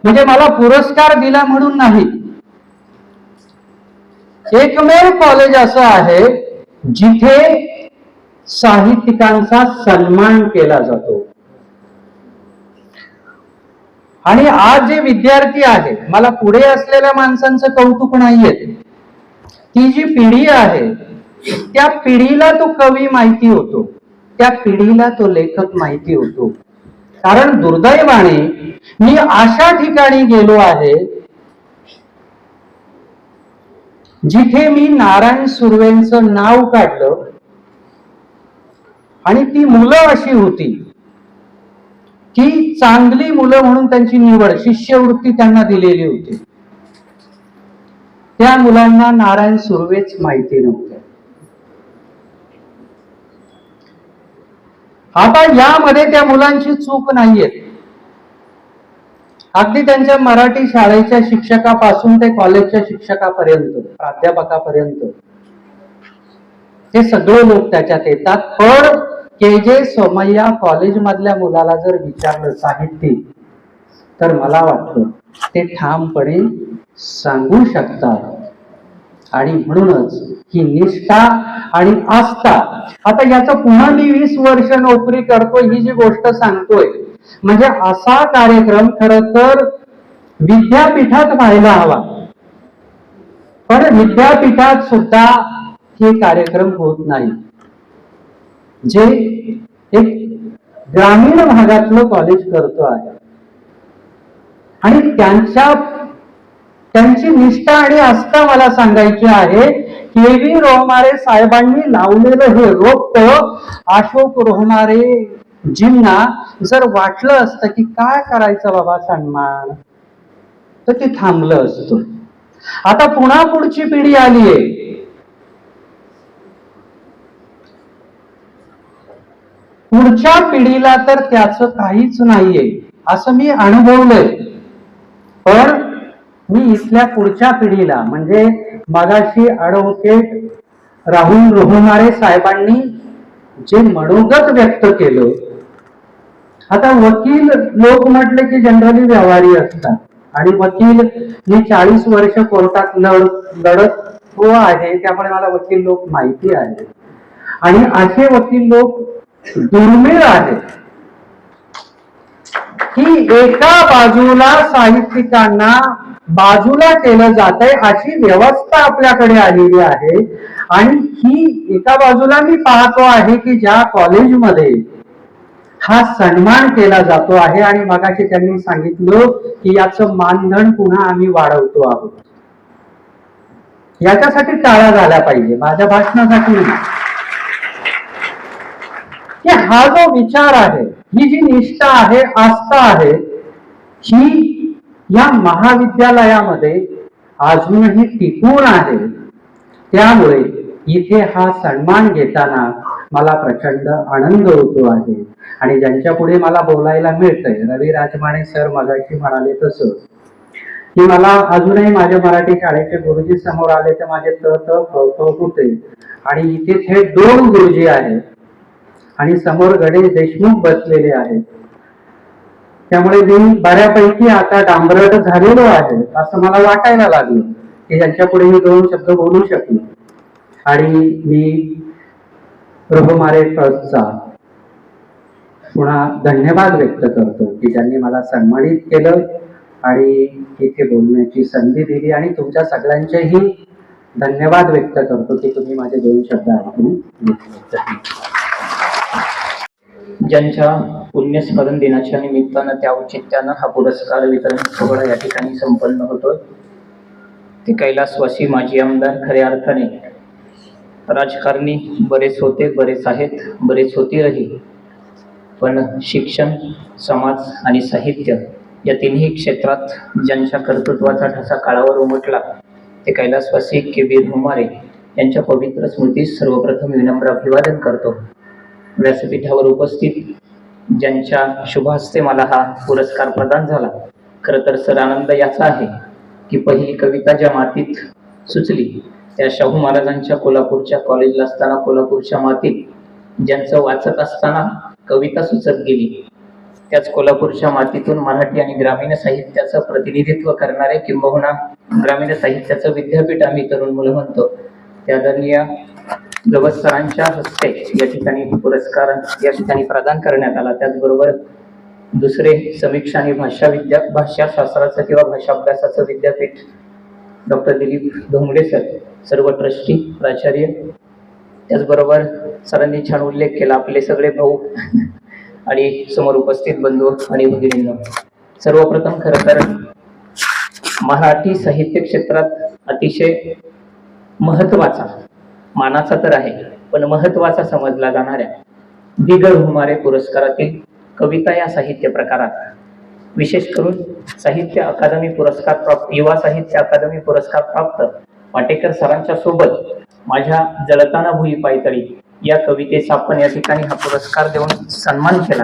E: म्हणजे मला पुरस्कार दिला म्हणून नाही, एकमेव कॉलेज असं आहे जिथे साहित्यिकांचा सन्मान केला जातो. आणि आज जे विद्यार्थी आहेत, मला पुढे असलेल्या माणसांचं कौतुक नाहीये, ती जी पिढी आहे त्या पिढीला तो कवी माहिती होतो, त्या पिढीला तो लेखक माहिती होतो. कारण दुर्दैवाने मी अशा ठिकाणी गेलो आहे जिथे मी नारायण सुर्वेंचं नाव काढलं आणि ती मुलं अशी होती की चांगली मुलं म्हणून त्यांची निवड, शिष्यवृत्ती त्यांना दिलेली होती. त्या मुलांना नारायण सुर्वेच माहिती नव्हते. आता यामध्ये त्या मुलांची चूक नाहीये. अगदी त्यांच्या मराठी शाळेच्या शिक्षकापासून ते कॉलेजच्या शिक्षकापर्यंत, प्राध्यापकापर्यंत हे सगळे लोक त्याच्यात येतात. पण के.जे. सोमय्या कॉलेज मधल्या मुलाला जर विचारलं साहित्य, तर मला वाटतं ते ठामपणे सांगू शकतात. आणि म्हणूनच ही निष्ठा आणि आस्था, आता याचं पुन्हा मी 20 वर्ष नोकरी करतोय ही जी गोष्ट सांगतोय, म्हणजे असा कार्यक्रम खरं तर विद्यापीठात व्हायला हवा. पण विद्यापीठात सुद्धा हे कार्यक्रम होत नाही. जे एक ग्रामीण भागातलं कॉलेज करतो आहे आणि त्यांची निष्ठा आणि आस्था मला सांगायची आहे. के.व्ही. रोहमारे साहेबांनी लावलेलं हे रोपटं अशोक रोहमारे जींना जर वाटलं असतं की काय करायचं बाबा सन्मान, तर ते थांबलं असतं. आता पुन्हा पुढची पिढी आलीये, पुढच्या पिढीला तर त्याचं काहीच नाहीये असं मी अनुभवलंय. पण मी इथल्या पुढच्या पिढीला, म्हणजे मगाशी ॲडव्होकेट राहुल रोहमारे साहेबांनी जे मनोगत व्यक्त केलं, आता वकील लोक म्हटले की जनरली व्यवहारी असतात आणि वकील मी 40 वर्ष कोर्टात लढत हो आहे, त्यामुळे मला वकील लोक माहिती आहे. आणि असे वकील लोक दुर्मिळ आहेत की एका बाजूला साहित्यिकांना बाजूला केलं जात आहे अशी व्यवस्था आपल्याकडे आलेली आहे. आणि ही एका बाजूला मी पाहतो आहे की ज्या कॉलेजमध्ये हा सन्मान केला जातो आहे, आणि मगाशी त्यांनी सांगितलं की याचं मानधन पुन्हा आम्ही वाढवतो आहोत. याच्यासाठी टाळ्या झाल्या पाहिजे, माझ्या भाषणासाठी नाही. की हा जो विचार आहे, ही जी निष्ठा आहे, आस्था आहे, ही या महाविद्यालयामध्ये अजूनही टिकून आहे. त्यामुळे इथे हा सन्मान घेताना मला प्रचंड आनंद होतो आहे. आणि ज्यांच्या पुढे मला बोलायला मिळतंय, रवी राजमाने सर मगाशी म्हणाले तसं, की मला अजूनही माझ्या मराठी शाळेचे गुरुजी समोर आले तर माझे तळतळ होते. आणि इथे थेट 2 गुरुजी आहेत आणि समोर गणेश देशमुख बसलेले आहेत. त्यामुळे मी बऱ्यापैकी आता डांबरट झालेलो आहे असं मला वाटायला लागलं की ज्यांच्या पुढे मी 2 शब्द बोलू शकलो. आणि मी रोहमारे ट्रस्टचा पुन्हा धन्यवाद व्यक्त करतो की ज्यांनी मला सन्मानित केलं आणि इथे बोलण्याची संधी दिली. आणि तुमच्या सगळ्यांचेही धन्यवाद व्यक्त करतो की तुम्ही माझे 2 शब्द ऐकून घेतले.
F: ज्यांच्या पुण्यस्मरण दिनाच्या निमित्तानं त्या औचित्यानं हा पुरस्कार वितरण सोहळा या ठिकाणी संपन्न होतोय. ते कैलासवासी माजी आमदार, खऱ्या अर्थाने राजकारणी बरेच होते, बरेच आहेत, बरेच होतीलही, पण शिक्षण, समाज आणि साहित्य या तिन्ही क्षेत्रात ज्यांच्या कर्तृत्वाचा ठसा काळावर उमटला ते कैलासवासी के.व्ही. रोहमारे यांच्या पवित्र स्मृतीस सर्वप्रथम विनम्र अभिवादन करतो. व्यासपीठावर उपस्थित ज्यांच्या शुभ हस्ते मला हा पुरस्कार प्रदान झाला. खरं तर सर आनंद याचा आहे की पहिली कविता ज्या मातीत सुचली त्या शाहू महाराजांच्या कोल्हापूरच्या कॉलेजला असताना कोल्हापूरच्या मातीत ज्यांचं वाचत असताना कविता सुचत गेली, त्याच कोल्हापूरच्या मातीतून मराठी आणि ग्रामीण साहित्याचं प्रतिनिधित्व करणारे किंबहुना ग्रामीण साहित्याचं विद्यापीठ आम्ही तरुण मुलं म्हणतो, त्या आदरणीय गवत सरांच्या हस्ते या ठिकाणी पुरस्कार या ठिकाणी प्रदान करण्यात आला. त्याचबरोबर दुसरे समीक्षा आणि भाषाशास्त्राचं किंवा भाषा अभ्यासाचं विद्यापीठ डॉक्टर दिलीप धोंगडे सर, सर्व ट्रस्टी, प्राचार्य, त्याचबरोबर सरांनी छान उल्लेख केला आपले सगळे भाऊ आणि समोर उपस्थित बंधू आणि भगिनींनो. सर्वप्रथम खरं तर मराठी साहित्य क्षेत्रात अतिशय महत्वाचा, मानाचा तर आहे पण महत्वाचा समजला जाणाऱ्या बिगर हुमारे पुरस्कारातील कविता या साहित्य प्रकारात विशेष करून साहित्य अकादमी पुरस्कार प्राप्त, युवा साहित्य अकादमी पुरस्कार प्राप्त पाटेकर सरांच्या सोबत माझ्या जळताना भुई पायतळी या कवितेचा आपण या ठिकाणी हा पुरस्कार देऊन सन्मान केला.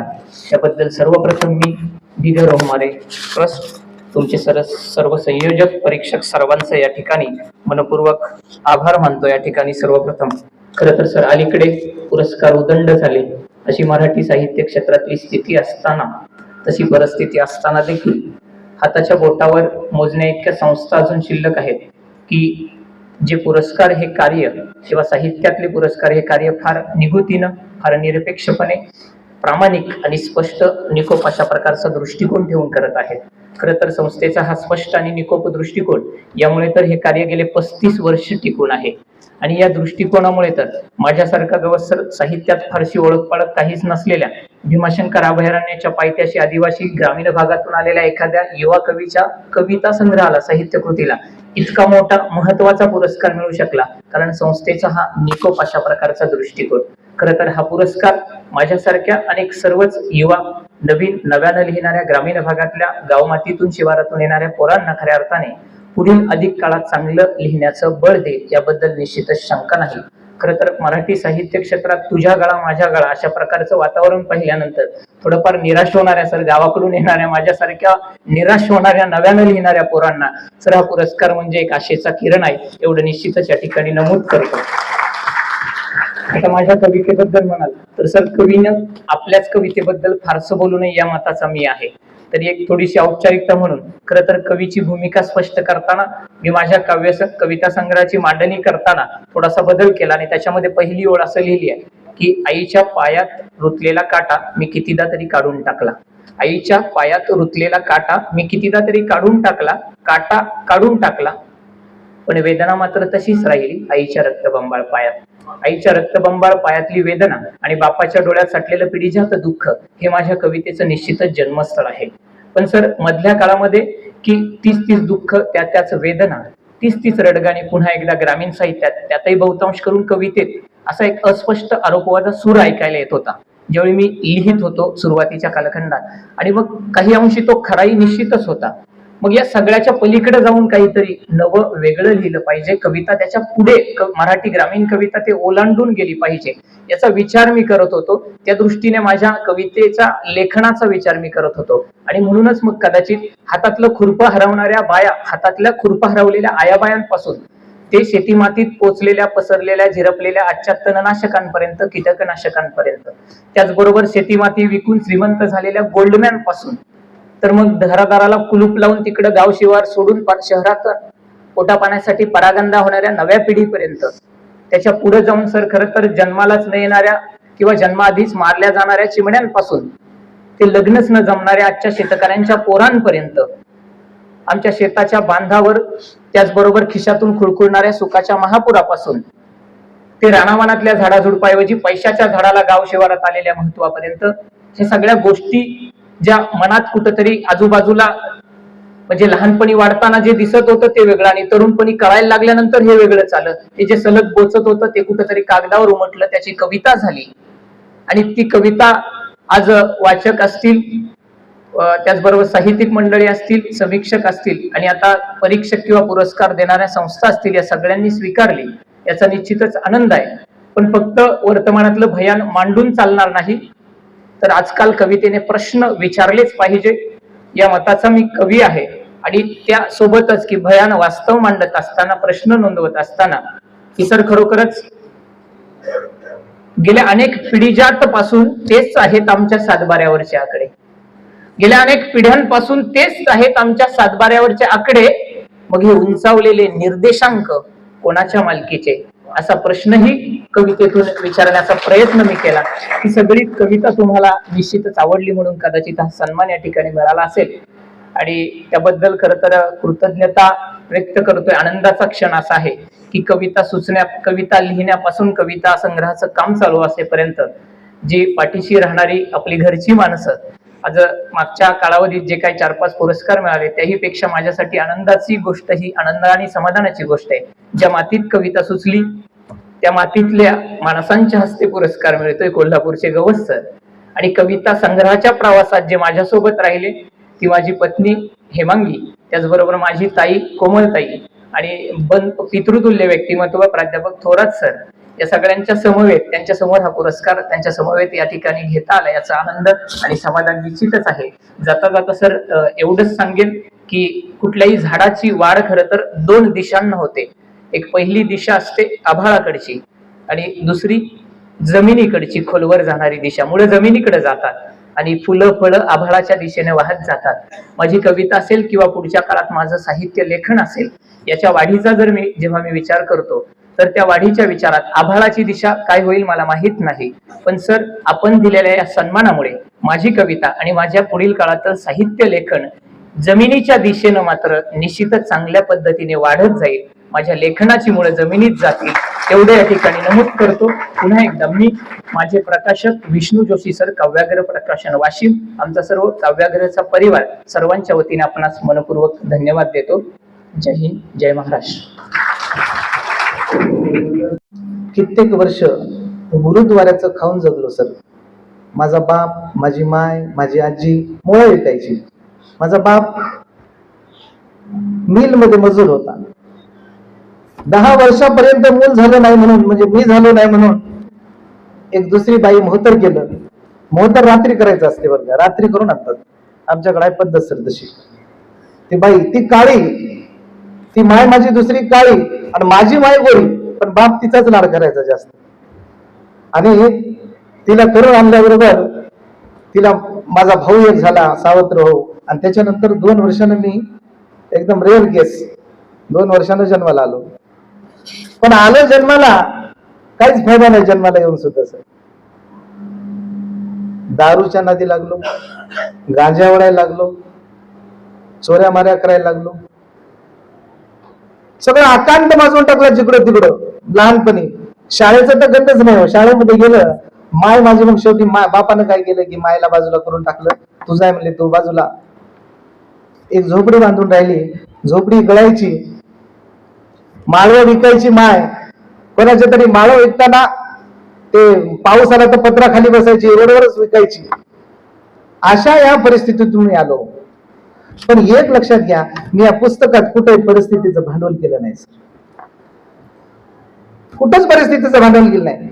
F: त्याबद्दल सर्वप्रथम मी बिगर हुमारे ट्रस्ट, तुमचे सर्व संयोजक, परीक्षक सर्वांचं या ठिकाणी मनपूर्वक आभार मानतो. या ठिकाणी सर्वप्रथम खरं तर सर अलीकडे पुरस्कार उदंड झाले अशी मराठी साहित्य क्षेत्रातली स्थिती असताना, तशी परिस्थिती असताना देखील हाताच्या बोटावर मोजण्या इतक्या संस्था अजून शिल्लक आहेत की जे पुरस्कार हे कार्य किंवा साहित्यातले पुरस्कार हे कार्य फार निगुतीनं, फार निरपेक्षपणे, प्रामाणिक आणि स्पष्ट निकोप अशा प्रकारचा दृष्टिकोन ठेवून करत आहेत. खरं तर संस्थेचा हा स्पष्ट आणि निकोप दृष्टिकोन यामुळे तर हे कार्य गेले 35 वर्ष टिकून आहे. आणि या दृष्टिकोनामुळे तर माझ्यासारखा गवसर साहित्यात फारशी ओळख पाळख काहीच नसलेल्या भीमाशंकर अभयारण्याच्या पायथ्याशी आदिवासी ग्रामीण भागातून आलेल्या एखाद्या युवा कवीच्या कविता संग्रहाला, साहित्य कृतीला इतका मोठा महत्वाचा पुरस्कार मिळू शकला कारण संस्थेचा हा निकोप अशा प्रकारचा दृष्टिकोन. खरं तर हा पुरस्कार माझ्यासारख्या अनेक सर्वच युवा, नव्यानं लिहिणाऱ्या, ग्रामीण भागातल्या गावमातीतून शिवारातून येणाऱ्या पोरांना खऱ्या अर्थाने पुढील अधिक काळात चांगलं लिहिण्याचं बळ देईल याबद्दल निश्चितच शंका नाही. खरं तर मराठी साहित्य क्षेत्रात तुझ्या गळा माझ्या गळा अशा प्रकारचं वातावरण पाहिल्यानंतर थोडंफार निराश होणाऱ्या, सर गावाकडून येणाऱ्या माझ्यासारख्या निराश होणाऱ्या नव्यानं लिहिणाऱ्या पोरांना सर हा पुरस्कार म्हणजे एक आशेचा किरण आहे एवढं निश्चितच या ठिकाणी नमूद करतो. आता माझ्या कवितेबद्दल म्हणाल तर सर कवीनं आपल्याच कवितेबद्दल फारसं बोलू नये या मताचा मी आहे. तरी एक थोडीशी औपचारिकता म्हणून खरं तर कवीची भूमिका स्पष्ट करताना मी माझ्या कविता संग्रहाची मांडणी करताना थोडासा बदल केला आणि त्याच्यामध्ये पहिली ओळ असं लिहिली आहे की आईच्या पायात रुतलेला काटा मी कितीदा तरी काढून टाकला. आईच्या पायात रुतलेला काटा मी कितीदा तरी काढून टाकला, काटा काढून टाकला, पण वेदना मात्र तशीच राहिली आईच्या रक्तबंबाळ पायात. आईच्या रक्तबंबाळ पायातली वेदना आणि बापाच्या डोळ्यात साठलेलं पिढीजात दुःख हे माझ्या कवितेचं निश्चितच जन्मस्थळ आहे. पण सर मधल्या काळामध्ये की तीच दुःख, त्याच वेदना, तीच रडगाणी पुन्हा एकदा ग्रामीण साहित्यात, त्यातही बहुतांश करून कवितेत असा एक अस्पष्ट आरोपवाचा सूर ऐकायला येत होता ज्यावेळी मी लिहित होतो सुरुवातीच्या कालखंडात. आणि मग काही अंशी तो खराई निश्चितच होता. मग या सगळ्याच्या पलीकडे जाऊन काहीतरी नवं वेगळं लिहिलं पाहिजे, कविता त्याच्या पुढे, मराठी ग्रामीण कविता ते ओलांडून गेली पाहिजे याचा विचार मी करत होतो. त्या दृष्टीने माझ्या कवितेचा लेखनाचा विचार मी करत होतो. आणि म्हणूनच मग कदाचित हातातलं खुरपं हरवणाऱ्या बाया, हातातल्या खुरपं हरवलेल्या आयाबायांपासून ते शेतीमातीत पोचलेल्या, पसरलेल्या, झिरपलेल्या आजच्या तणनाशकांपर्यंत, कीटकनाशकांपर्यंत, त्याचबरोबर शेतीमाती विकून श्रीमंत झालेल्या गोल्डमॅन पासून तर मग घरादाराला कुलूप लावून तिकडं गाव शिवार सोडून शहरात पोटा पाण्यासाठी परागंदा होणाऱ्या नव्या पिढीपर्यंत, त्याच्या पुढे जाऊन सर खरं तर जन्मालाच न येणाऱ्या किंवा जन्माआधीच मारल्या जाणाऱ्या चिमण्यांपासून ते लग्नच न जमणाऱ्या आजच्या शेतकऱ्यांच्या पोरांपर्यंत, आमच्या शेताच्या बांधावर त्याचबरोबर खिशातून खुळखुळणाऱ्या सुखाच्या महापुरापासून ते रानावनातल्या झाडाझुडपाऐवजी पैशाच्या झाडाला गाव शिवारात आलेल्या महत्वापर्यंत, हे सगळ्या गोष्टी ज्या मनात कुठंतरी आजूबाजूला म्हणजे लहानपणी वाढताना जे दिसत होतं ते वेगळं आणि तरुणपणी कळायला लागल्यानंतर हे वेगळं चालं. ते जे सलग बोचत होतं ते कुठंतरी कागदावर उमटलं, त्याची कविता झाली. आणि ती कविता आज वाचक असतील, त्याचबरोबर साहित्यिक मंडळी असतील, समीक्षक असतील आणि आता परीक्षक किंवा पुरस्कार देणाऱ्या संस्था असतील, या सगळ्यांनी स्वीकारली याचा निश्चितच आनंद आहे. पण फक्त वर्तमानातलं भयान मांडून चालणार नाही. तर आजकाल कवितेने प्रश्न विचारलेच पाहिजे या मताचा मी कवी आहे. आणि त्या सोबतच की भयान वास्तव मांडत असताना, प्रश्न नोंदवत असताना ही सर खरोखरच गेल्या अनेक पिढीजात पासून तेच आहेत आमच्या सातबाऱ्यावरचे आकडे. गेल्या अनेक पिढ्यांपासून तेच आहेत आमच्या सातबाऱ्यावरचे आकडे. मग हे उंचावलेले निर्देशांक कोणाच्या मालकीचे, असा प्रश्नही कवितेतून विचारण्याचा प्रयत्न मी केला. ही सगळी कविता तुम्हाला निश्चितच आवडली म्हणून कदाचित हा सन्मान या ठिकाणी मिळाला असेल आणि त्याबद्दल खरं तर कृतज्ञता व्यक्त करतोय. आनंदाचा क्षण असा आहे की कविता लिहिण्यापासून कविता संग्रहाचं काम चालू असेपर्यंत जी पाठीशी राहणारी आपली घरची माणसं, आज मागच्या कालावधीत जे काही 4-5 पुरस्कार मिळाले त्याही पेक्षा माझ्यासाठी आनंदाची गोष्ट ही आनंद आणि समाधानाची गोष्ट आहे. ज्या मातीत कविता सुचली त्या मातीतल्या माणसांच्या हस्ते पुरस्कार मिळतोय. कोल्हापूरचे गवस सर आणि कविता संग्रहाच्या प्रवासात जे माझ्यासोबत राहिले ती माझी पत्नी हेमांगी, त्याचबरोबर माझी ताई कोमलताई आणि पितृतुल्य व्यक्तिमत्व प्राध्यापक थोरात सर, या सगळ्यांच्या समवेत, त्यांच्या समोर हा पुरस्कार त्यांच्या समवेत या ठिकाणी घेता आला याचा आनंद आणि समाधान निश्चितच आहे. जाता जाता सर एवढंच सांगेन की कुठल्याही झाडाची वाढ खरं तर 2 दिशांना होते. एक पहिली दिशा असते आभाळाकडची आणि दुसरी जमिनीकडची, खोलवर जाणारी दिशा. मुळे जमिनीकडे जातात आणि फुलं फळं आभाळाच्या दिशेने वाहत जातात. माझी कविता असेल किंवा पुढच्या काळात माझं साहित्य लेखन असेल, याच्या वाढीचा जेव्हा मी विचार करतो तर त्या वाढीच्या विचारात आभाळाची दिशा काय होईल मला माहित नाही, पण सर आपण दिलेल्या या सन्मानामुळे माझी कविता आणि माझ्या पुढील काळातलं साहित्य लेखन जमिनीच्या दिशेनं मात्र निश्चितच चांगल्या पद्धतीने वाढत जाईल. माझ्या लेखनाची मुळे जमिनीत जातील एवढे या ठिकाणी नमूद करतो. पुन्हा एकदा मी माझे प्रकाशक विष्णू जोशी सर, काव्याग्रह प्रकाशन वाशिम, आमचा सर्व काव्याग्रहचा परिवार, सर्वांच्या वतीने आपणास मनपूर्वक धन्यवाद देतो. जय हिंद, जय महाराष्ट्र.
G: कित्येक वर्ष गुरुद्वाऱ्याचं खाऊन जगलो सर. माझा बाप, माझी माय, माझी आजी मुळे विकायची. माझा बाप मिल मध्ये मजूर होता. 10 वर्षापर्यंत मूल झालं नाही म्हणून, म्हणजे मी झालो नाही म्हणून एक दुसरी बाई मोहतर केलं. मोहतर रात्री करायचं असते बरं का, रात्री करून आणतात. आमच्याकडे पद्धत सर तशी. ती बाई ती काळी, ती माय माझी दुसरी काळी आणि माझी माय गोरी, पण बाप तिचाच लाड करायचा जास्त. आणि तिला करून आणल्याबरोबर तिला माझा भाऊ एक झाला, सावत्र भाऊ. आणि त्याच्यानंतर 2 वर्षानं मी एकदम रेअर केस 2 वर्षानं जन्माला आलो. पण आलो जन्माला, काहीच फायदा नाही जन्माला येऊन सुद्धा सर. दारूच्या नादी लागलो, गांजा ओढायला लागलो, चोऱ्या माऱ्या करायला लागलो. सगळं आकांत माजून टाकलं जिकडं तिकडं लहानपणी. शाळेचं तर गंडच नाही. शाळेमध्ये गेलं माय माझी, मग शेवटी बापानं काय केलं की मायला बाजूला करून टाकलं. तू जाय म्हणले तू बाजूला. एक झोपडी बांधून राहिली, झोपडी गळायची, माळवं विकायची माय. कोणाच्या तरी माळव विकताना ते पाऊस आला तर पत्राखाली बसायची, रोडवरच विकायची. अशा या परिस्थितीतून मी आलो. पण एक लक्षात घ्या, मी या पुस्तकात कुठे परिस्थितीचं भांडवल केलं नाही सर. कुठंच परिस्थितीचं भांडवल केलं नाही.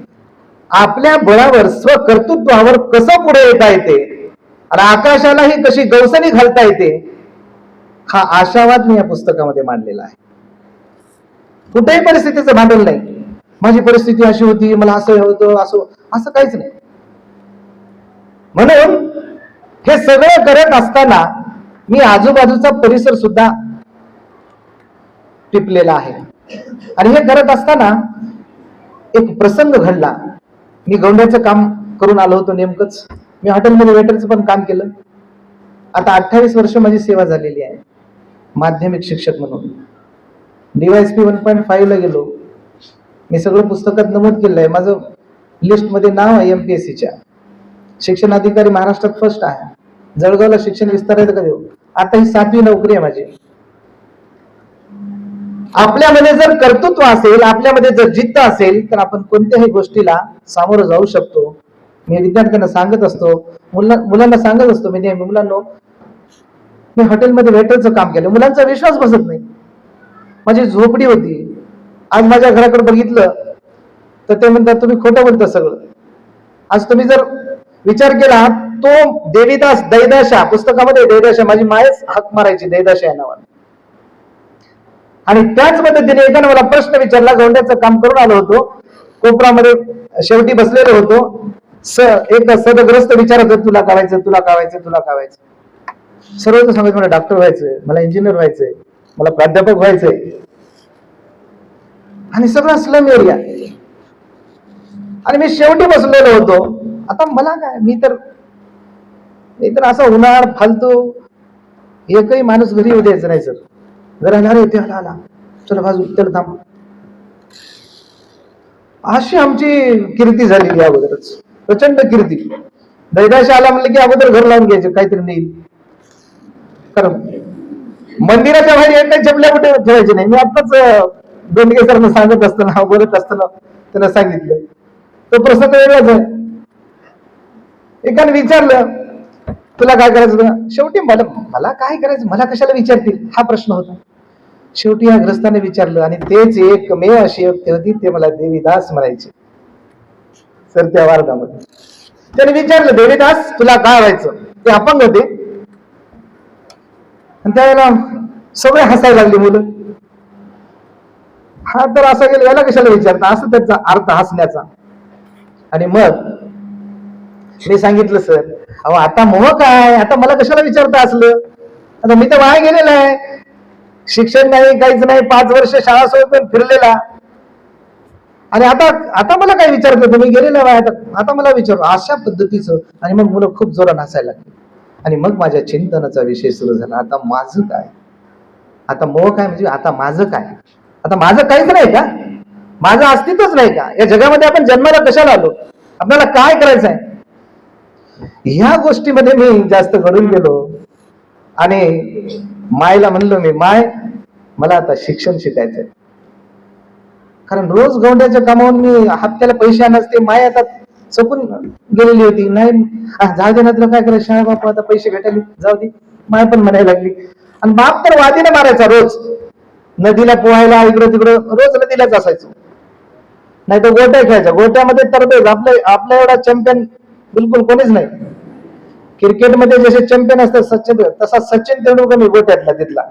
G: आपल्या बळावर, स्वकर्तृत्वावर कसं पुढे येता येते आणि आकाशालाही कशी गवसणी घालता येते, हा आशावाद मी या पुस्तकामध्ये मांडलेला आहे. कुठेही परिस्थितीचं भांडवल नाही. माझी परिस्थिती अशी होती, मला असं होतं, असं काहीच नाही. म्हणून हे सगळं करत असताना मी आजूबाजूचा परिसर सुद्धा टिपलेला आहे. आणि हे करत असताना एक प्रसंग घडला. मी गौंड्याचं काम करून आलो होतो नेमकंच. मी हॉटेलमध्ये वेटरचं पण काम केलं. आता 28 वर्ष माझी सेवा झालेली आहे माध्यमिक शिक्षक म्हणून. DYSP 1.5 ला गेलो. मी सगळं पुस्तकात नमूद केलं आहे. माझं लिस्टमध्ये नाव आहे MPSCच्या. शिक्षण अधिकारी महाराष्ट्रात फर्स्ट आहे. जळगावला शिक्षण विस्तारायचं का देऊ. आता ही 7वी नोकरी आहे माझी. आपल्यामध्ये जर कर्तृत्व असेल, आपल्यामध्ये जर जिद्द असेल, तर आपण कोणत्याही गोष्टीला सामोरं जाऊ शकतो. मी विद्यार्थ्यांना सांगत असतो, मुलांना सांगत असतो मी नेहमी, मुलांनो मी हॉटेलमध्ये वेटरचं काम केलं. मुलांचा विश्वास बसत नाही. माझी झोपडी होती. आज माझ्या घराकडे बघितलं तर ते म्हणतात तुम्ही खोटं बोलता सगळं. आज तुम्ही जर विचार केला, तो देवीदास दैदाशा पुस्तकामध्ये दैदाशा माझी मायच हाक मारायची दैदाशा या नावाने. आणि त्याच पद्धतीने एकाने मला प्रश्न विचारला, गौंड्याचं काम करून आलो होतो, कोपरामध्ये शेवटी बसलेलो होतो, एक सदग्रस्त विचारत होते, तुला काय व्हायचं, तुला काय व्हायचं, तुला काय व्हायचं. सर्व सांगायचं मला डॉक्टर व्हायचंय, मला इंजिनियर व्हायचंय, मला प्राध्यापक व्हायचंय. आणि सगळा स्लम एरिया. आणि मी शेवटी बसलेलो होतो. आता मला काय, मी तर असा उन्हाळ फालतू, एकही माणूस घरी येऊ द्यायचं नाही सर. घर आला, रे ते आला, चला बाजू, त्याला थांब. अशी आमची कीर्ती झालेली अगोदरच, प्रचंड कीर्ती. दैदाशी आला म्हणलं की अगोदर घर लावून घ्यायचे, काहीतरी नाही. कारण मंदिराच्या बाहेर एक काही चपल्या कुठे ठेवायचे नाही. मी आताच दोंडगे सरांना सांगत असताना, बोलत असताना त्यांना सांगितलं, तो प्रसंग वेगळाच आहे. एकाने विचारलं, तुला काय करायचं होतं? शेवटी मला काय करायचं, मला कशाला विचारतील, हा प्रश्न होता. शेवटी या ग्रस्ताने विचारलं, आणि तेच एकमेव अशी व्यक्ती होती, ते मला देवीदास म्हणायचे सर त्या वर्गामध्ये. त्याने विचारलं, देवीदास तुला काय व्हायचं? ते अपंग होते. आणि त्यावेळेला सगळे हसायला लागले मुलं. हा तर असं गेलं, याला कशाला विचारता, असं त्याचा अर्थ हसण्याचा. आणि मग मी सांगितलं, सर अहो आता मोह काय, आता मला कशाला विचारता असलं, आता मी तर वाया गेलेला आहे, शिक्षण नाही, काहीच नाही, 5 वर्ष शाळा सोडून फिरलेला. आणि आता मला काय विचारतं, तुम्ही गेलेला वाया, आता मला विचारू, अशा पद्धतीचं. आणि मग मुलं खूप जोरात हसायला लागली. आणि मग माझ्या चिंतनाचा विषय सुरू झाला, आता माझं काय, आता मोह काय, म्हणजे आता माझं काय, आता माझं काहीच नाही का, माझं अस्तित्वच नाही का, या जगामध्ये आपण जन्माला कशाला आलो, आपल्याला काय करायचं आहे. ह्या गोष्टीमध्ये मी जास्त घडून गेलो. आणि मायला म्हणलो, मी माय मला आता शिक्षण शिकायचंय. कारण रोज गौंड्याच्या कामावून मी हप्त्याला पैसे आणते, माय आता चकून गेलेली होती. नाही जाऊ दे ना, तुला काय करायचं, शाळा बापू आता पैसे भेटायला जाऊ दे, माय पण म्हणायला लागली. आणि बाप तर वादीने मारायचा, रोज नदीला पोहायला इकडं तिकडं, रोज नदीलाच असायचो. नाही तर गोट्या खेळायचा, गोट्यामध्ये तरबेज, आपल्या एवढा चॅम्पियन बिलकुल कोणीच नाही. क्रिकेटमध्ये जसे चॅम्पियन असतात सचिन, तसा सचिन तेंडुलकर मी गोट्यातला तिथला.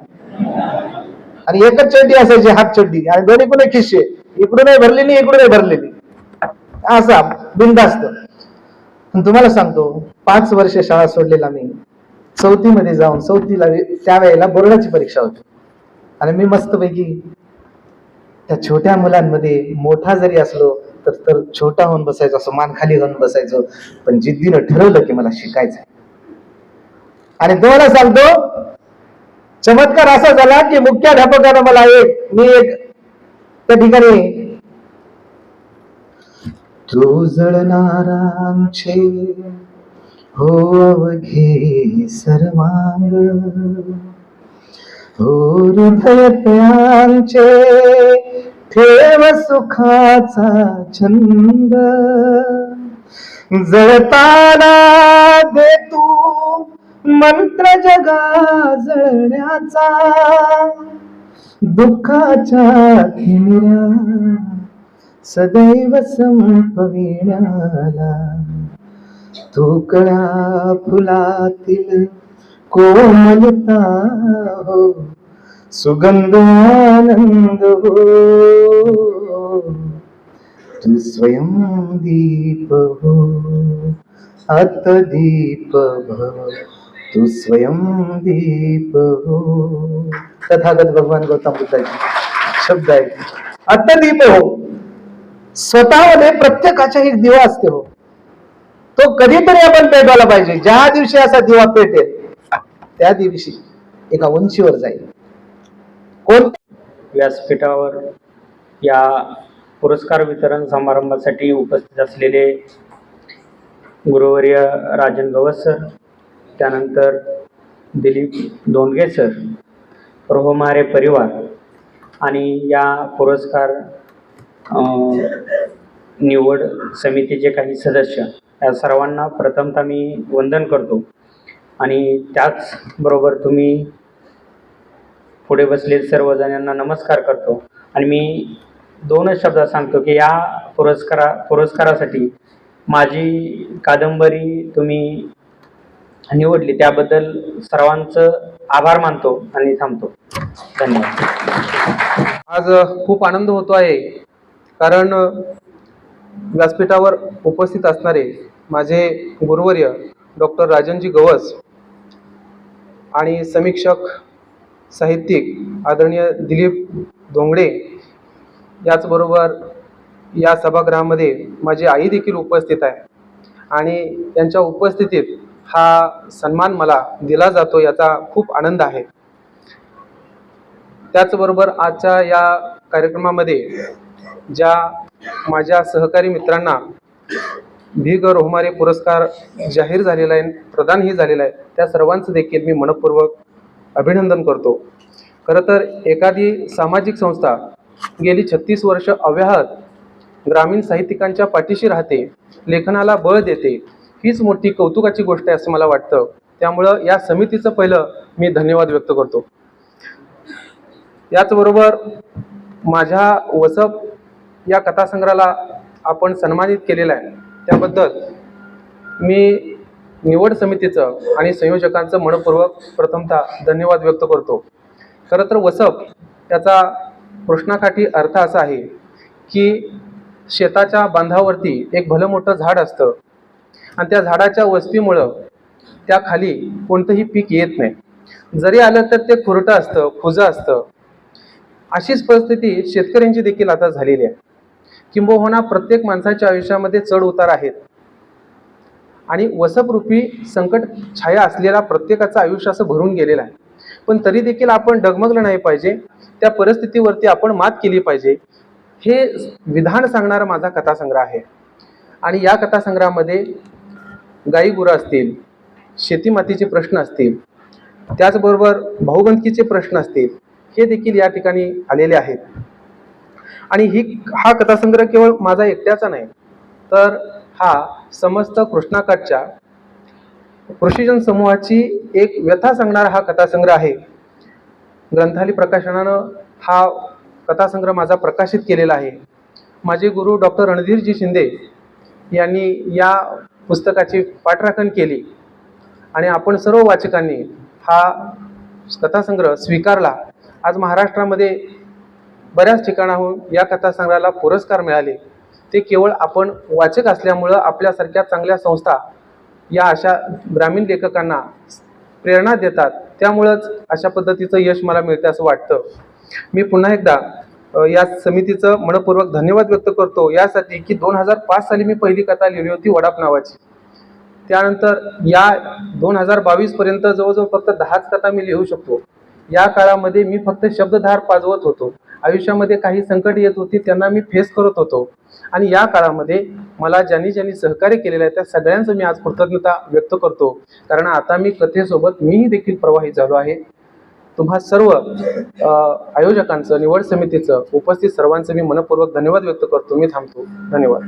G: आणि एकच चड्डी असायची, हाफ चड्डी, आणि दोन्ही पण खिस्से, इकडूनही भरलेली इकडूनही भरलेली, असा बिनधास्त. तुम्हाला सांगतो, 5 वर्ष शाळा सोडलेला मी, 4थी मध्ये जाऊन 4थीला त्यावेळेला बोर्डाची परीक्षा होती. आणि मी मस्तपैकी त्या छोट्या मुलांमध्ये मोठा जरी असलो तर छोटा होऊन बसायचो, असं मान खाली घालून बसायचो. पण जिद्दीनं ठरवलं की मला शिकायचंय. आणि तुम्हाला सांगतो, चमत्कार असा झाला की मुख्याध्यापकानं मला मी त्या ठिकाणी, तू जळणारा आमचे हो अवघे सर्वांग, हो हृदय आमचे ठेव सुखाचा छंद, जळताना दे तू मंत्र जगा जळण्याचा, दुःखाच्या ठिणग्या सदैव संपविण्याला, तू फुलातील कोमलता हो, सुगंध आनंद हो, तू स्वयं दीप हो, आत्मदीप भव, तू स्वयं दीप हो. तथागत भगवान गौतम बुद्धाचे शब्द आहे. आत्मदीप हो, स्वतःमध्ये प्रत्येकाच्या एक दिवा असते हो, तो कधीतरी आपण पेटवायला पाहिजे. ज्या दिवशी असा दिवा पेटेल त्या दिवशी एका उंचीवर जाईल. कोण
F: व्यासपीठावर या पुरस्कार वितरण समारंभासाठी उपस्थित असलेले गुरुवर्य राजन गवस सर, त्यानंतर दिलीप दोंडगे सर, रोहमारे परिवार आणि या पुरस्कार निवड समितीचे काही सदस्य, या सर्वांना प्रथमतः मी वंदन करतो. आणि त्याचबरोबर तुम्ही पुढे बसलेले सर्वजणांना नमस्कार करतो. आणि मी 2च शब्द सांगतो की या पुरस्कारासाठी माझी कादंबरी तुम्ही निवडली त्याबद्दल सर्वांचं आभार मानतो आणि थांबतो. धन्यवाद.
H: आज खूप आनंद होतो आहे, कारण व्यासपीठावर उपस्थित असणारे माझे गुरुवर्य डॉक्टर राजनजी गवस आणि समीक्षक साहित्यिक आदरणीय दिलीप धोंगडे, याचबरोबर या सभागृहामध्ये माझी आई देखील उपस्थित आहे आणि त्यांच्या उपस्थितीत हा सन्मान मला दिला जातो याचा खूप आनंद आहे. त्याचबरोबर आजच्या या कार्यक्रमामध्ये ज्या माझ्या सहकारी मित्रांना भी. ग. रोहमारे पुरस्कार जाहीर झालेला आहे, प्रदानही झालेला आहे, त्या सर्वांचं देखील मी मनपूर्वक अभिनंदन करतो. खरं तर एखादी सामाजिक संस्था गेली 36 वर्ष अव्याहत ग्रामीण साहित्यिकांच्या पाठीशी राहते, लेखनाला बळ देते, हीच मोठी कौतुकाची गोष्ट आहे असं मला वाटतं. त्यामुळं या समितीचं पहिलं मी धन्यवाद व्यक्त करतो. याचबरोबर माझ्या वसप या कथासंग्रहाला आपण सन्मानित केलेलं आहे, त्याबद्दल मी निवड समितीचं आणि संयोजकांचं मनपूर्वक प्रथमतः धन्यवाद व्यक्त करतो. खरं तर वसप त्याचा प्रश्नाकाठी अर्थ असा आहे की शेताच्या बांधावरती एक भलं मोठं झाड असतं आणि त्या झाडाच्या वस्तीमुळं त्या खाली कोणतंही पीक येत नाही. जरी आलं तर ते खुरटं असतं, खुजं असतं. अशीच परिस्थिती शेतकऱ्यांची देखील आता झालेली आहे. किंबहुना प्रत्येक माणसाच्या आयुष्यामध्ये चढ उतार आहेत आणि वसपरूपी संकट छाया असलेला प्रत्येकाचं आयुष्य असं भरून गेलेलं आहे. पण तरी देखील आपण डगमगलं नाही पाहिजे, त्या परिस्थितीवरती आपण मात केली पाहिजे, हे विधान सांगणारा माझा कथासंग्रह आहे. आणि या कथासंग्रहामध्ये गाई गुरं असतील, शेतीमातीचे प्रश्न असतील, त्याचबरोबर भाऊबंदकीचे प्रश्न असतील, हे देखील या ठिकाणी आलेले आहेत. आणि हा कथासंग्रह केवळ माझा एकट्याचा नाही, तर हा समस्त कृष्णाकाठच्या कृषीजन समूहाची एक व्यथा सांगणारा हा कथासंग्रह आहे. ग्रंथाली प्रकाशनानं हा कथासंग्रह माझा प्रकाशित केलेला आहे. माझे गुरु डॉक्टर रणधीरजी शिंदे यांनी या पुस्तकाची पाठराखण केली आणि आपण सर्व वाचकांनी हा कथासंग्रह स्वीकारला. आज महाराष्ट्रामध्ये बऱ्याच ठिकाणाहून या कथासंग्रहाला पुरस्कार मिळाले. ते केवळ आपण वाचक असल्यामुळं आपल्यासारख्या चांगल्या संस्था या अशा ग्रामीण लेखकांना प्रेरणा देतात, त्यामुळंच अशा पद्धतीचं यश मला मिळतं असं वाटतं. मी पुन्हा एकदा या समितीचं मनपूर्वक धन्यवाद व्यक्त करतो यासाठी की 2005 साली मी पहिली कथा लिहिली होती वडाप नावाची. त्यानंतर या 2022 पर्यंत जवळजवळ फक्त 10च कथा मी लिहू शकतो. या काळामध्ये मी फक्त शब्दधार पाजवत होतो. आयुष्यामध्ये काही संकट येत होती, त्यांना मी फेस करत होतो. आणि या काळामध्ये मला ज्यांनी सहकार्य केलेलं आहे त्या सगळ्यांचं मी आज कृतज्ञता व्यक्त करतो, कारण आता मी कथेसोबत मीही देखील प्रवाहित झालो आहे. तुम्हा सर्व आयोजकांचं, निवड समितीचं, उपस्थित सर्वांचं मी मनपूर्वक धन्यवाद व्यक्त करतो. मी थांबतो. धन्यवाद.